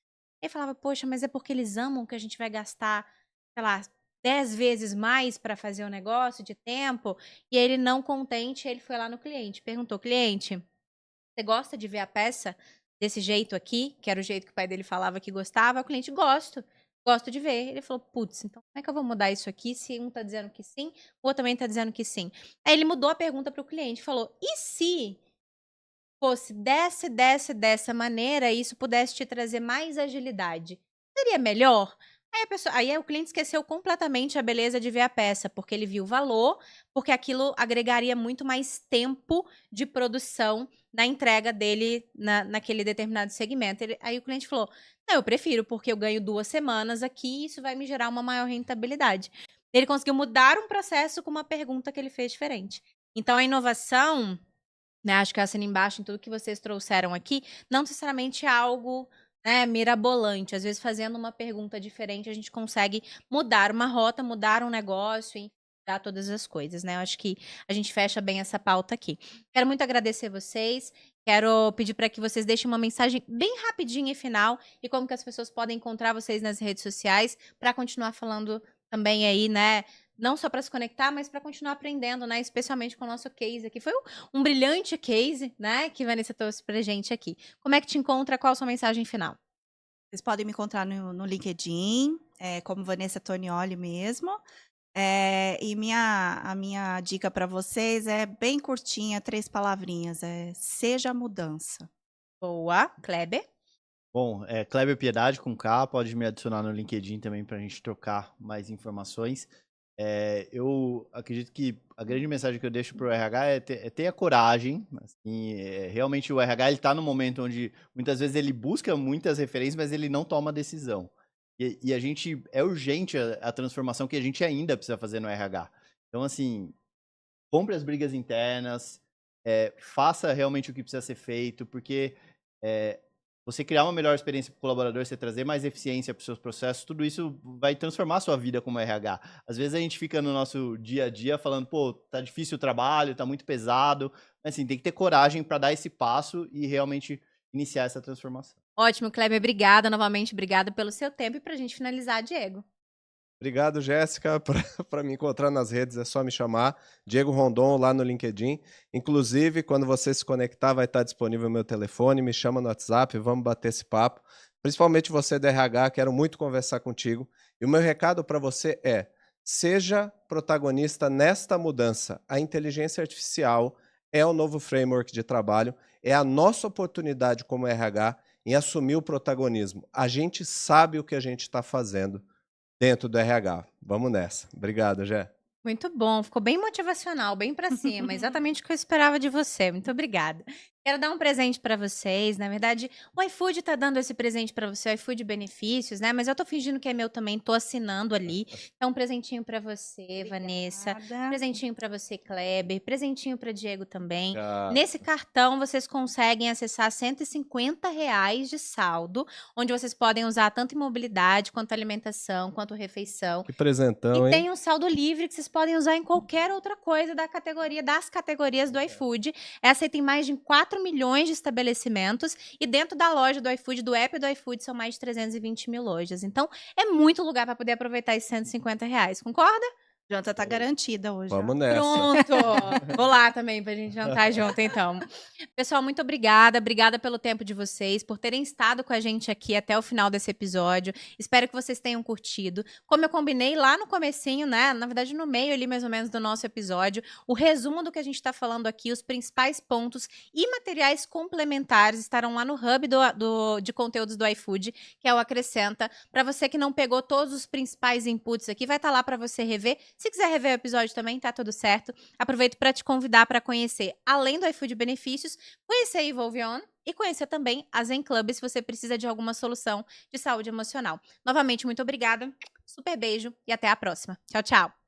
Ele falava, poxa, mas é porque eles amam que a gente vai gastar, sei lá, 10 vezes mais para fazer o negócio de tempo. E ele não contente, ele foi lá no cliente, perguntou, cliente, você gosta de ver a peça desse jeito aqui, que era o jeito que o pai dele falava que gostava? O cliente, gosto de ver. Ele falou, putz, então como é que eu vou mudar isso aqui se um tá dizendo que sim, o outro também tá dizendo que sim? Aí ele mudou a pergunta para o cliente, falou, e se fosse dessa maneira e isso pudesse te trazer mais agilidade? Seria melhor? Aí o cliente esqueceu completamente a beleza de ver a peça, porque ele viu o valor, porque aquilo agregaria muito mais tempo de produção na entrega dele naquele determinado segmento. Aí o cliente falou, não, eu prefiro, porque eu ganho 2 semanas aqui e isso vai me gerar uma maior rentabilidade. Ele conseguiu mudar um processo com uma pergunta que ele fez diferente. Então, a inovação, né, acho que assina embaixo em tudo que vocês trouxeram aqui, não necessariamente é algo mirabolante. Às vezes, fazendo uma pergunta diferente, a gente consegue mudar uma rota, mudar um negócio, enfim, mudar todas as coisas, né? Eu acho que a gente fecha bem essa pauta aqui. Quero muito agradecer vocês. Quero pedir para que vocês deixem uma mensagem bem rapidinha e final e como que as pessoas podem encontrar vocês nas redes sociais para continuar falando também aí, né? Não só para se conectar, mas para continuar aprendendo, né? Especialmente com o nosso case aqui. Foi um brilhante case, né? Que a Vanessa trouxe pra gente aqui. Como é que te encontra? Qual a sua mensagem final? Vocês podem me encontrar no LinkedIn, como Vanessa Tonioli mesmo. E a minha dica para vocês é bem curtinha, 3 palavrinhas. Seja a mudança. Boa. Kleber? Bom, Kleber Piedade com K, pode me adicionar no LinkedIn também para a gente trocar mais informações. Eu acredito que a grande mensagem que eu deixo para o RH é ter a coragem. Assim, realmente o RH está no momento onde muitas vezes ele busca muitas referências, mas ele não toma decisão. E a gente é urgente a transformação que a gente ainda precisa fazer no RH. Então, assim, compre as brigas internas, faça realmente o que precisa ser feito, porque você criar uma melhor experiência para o colaborador, você trazer mais eficiência para os seus processos, tudo isso vai transformar a sua vida como RH. Às vezes a gente fica no nosso dia a dia falando, pô, tá difícil o trabalho, tá muito pesado, mas assim, tem que ter coragem para dar esse passo e realmente iniciar essa transformação. Ótimo, Kleber, obrigada novamente, obrigada pelo seu tempo e pra gente finalizar, Diego. Obrigado, Jéssica. Para me encontrar nas redes é só me chamar. Diego Rondon lá no LinkedIn. Inclusive, quando você se conectar, vai estar disponível o meu telefone. Me chama no WhatsApp, vamos bater esse papo. Principalmente você da RH, quero muito conversar contigo. E o meu recado para você é: seja protagonista nesta mudança. A inteligência artificial é o novo framework de trabalho, é a nossa oportunidade como RH em assumir o protagonismo. A gente sabe o que a gente está fazendo dentro do RH. Vamos nessa. Obrigado, Jé. Muito bom, ficou bem motivacional, bem pra cima, exatamente o que eu esperava de você. Muito obrigada. Quero dar um presente pra vocês. Na verdade, o iFood tá dando esse presente pra você, o iFood Benefícios, né? Mas eu tô fingindo que é meu também, tô assinando ali. Então, um presentinho pra você, Vanessa. Obrigada. Presentinho pra você, Kleber. Presentinho pra Diego também. Já- Nesse cartão, vocês conseguem acessar R$ 150 de saldo, onde vocês podem usar tanto em mobilidade, quanto alimentação, quanto refeição. Que presentão, E hein? tem um saldo livre que vocês podem usar em qualquer outra coisa das categorias do iFood. É aceito em mais de 4 milhões de estabelecimentos e dentro da loja do iFood, do app do iFood, são mais de 320 mil lojas. Então, é muito lugar para poder aproveitar esses R$ 150. Concorda? Janta tá garantida hoje. ó. Vamos nessa. Pronto! Vou lá também pra gente jantar junto, então. Pessoal, muito obrigada. Obrigada pelo tempo de vocês, por terem estado com a gente aqui até o final desse episódio. Espero que vocês tenham curtido. Como eu combinei lá no comecinho, né? Na verdade, no meio ali, mais ou menos, do nosso episódio, o resumo do que a gente tá falando aqui, os principais pontos e materiais complementares estarão lá no hub de conteúdos do iFood, que é o Acrescenta. Pra você que não pegou todos os principais inputs aqui, vai estar lá pra você rever. Se quiser rever o episódio também, tá tudo certo. Aproveito para te convidar para conhecer, além do iFood Benefícios, conhecer a Evolve On e conhecer também a Zen Club se você precisa de alguma solução de saúde emocional. Novamente, muito obrigada, super beijo e até a próxima. Tchau, tchau!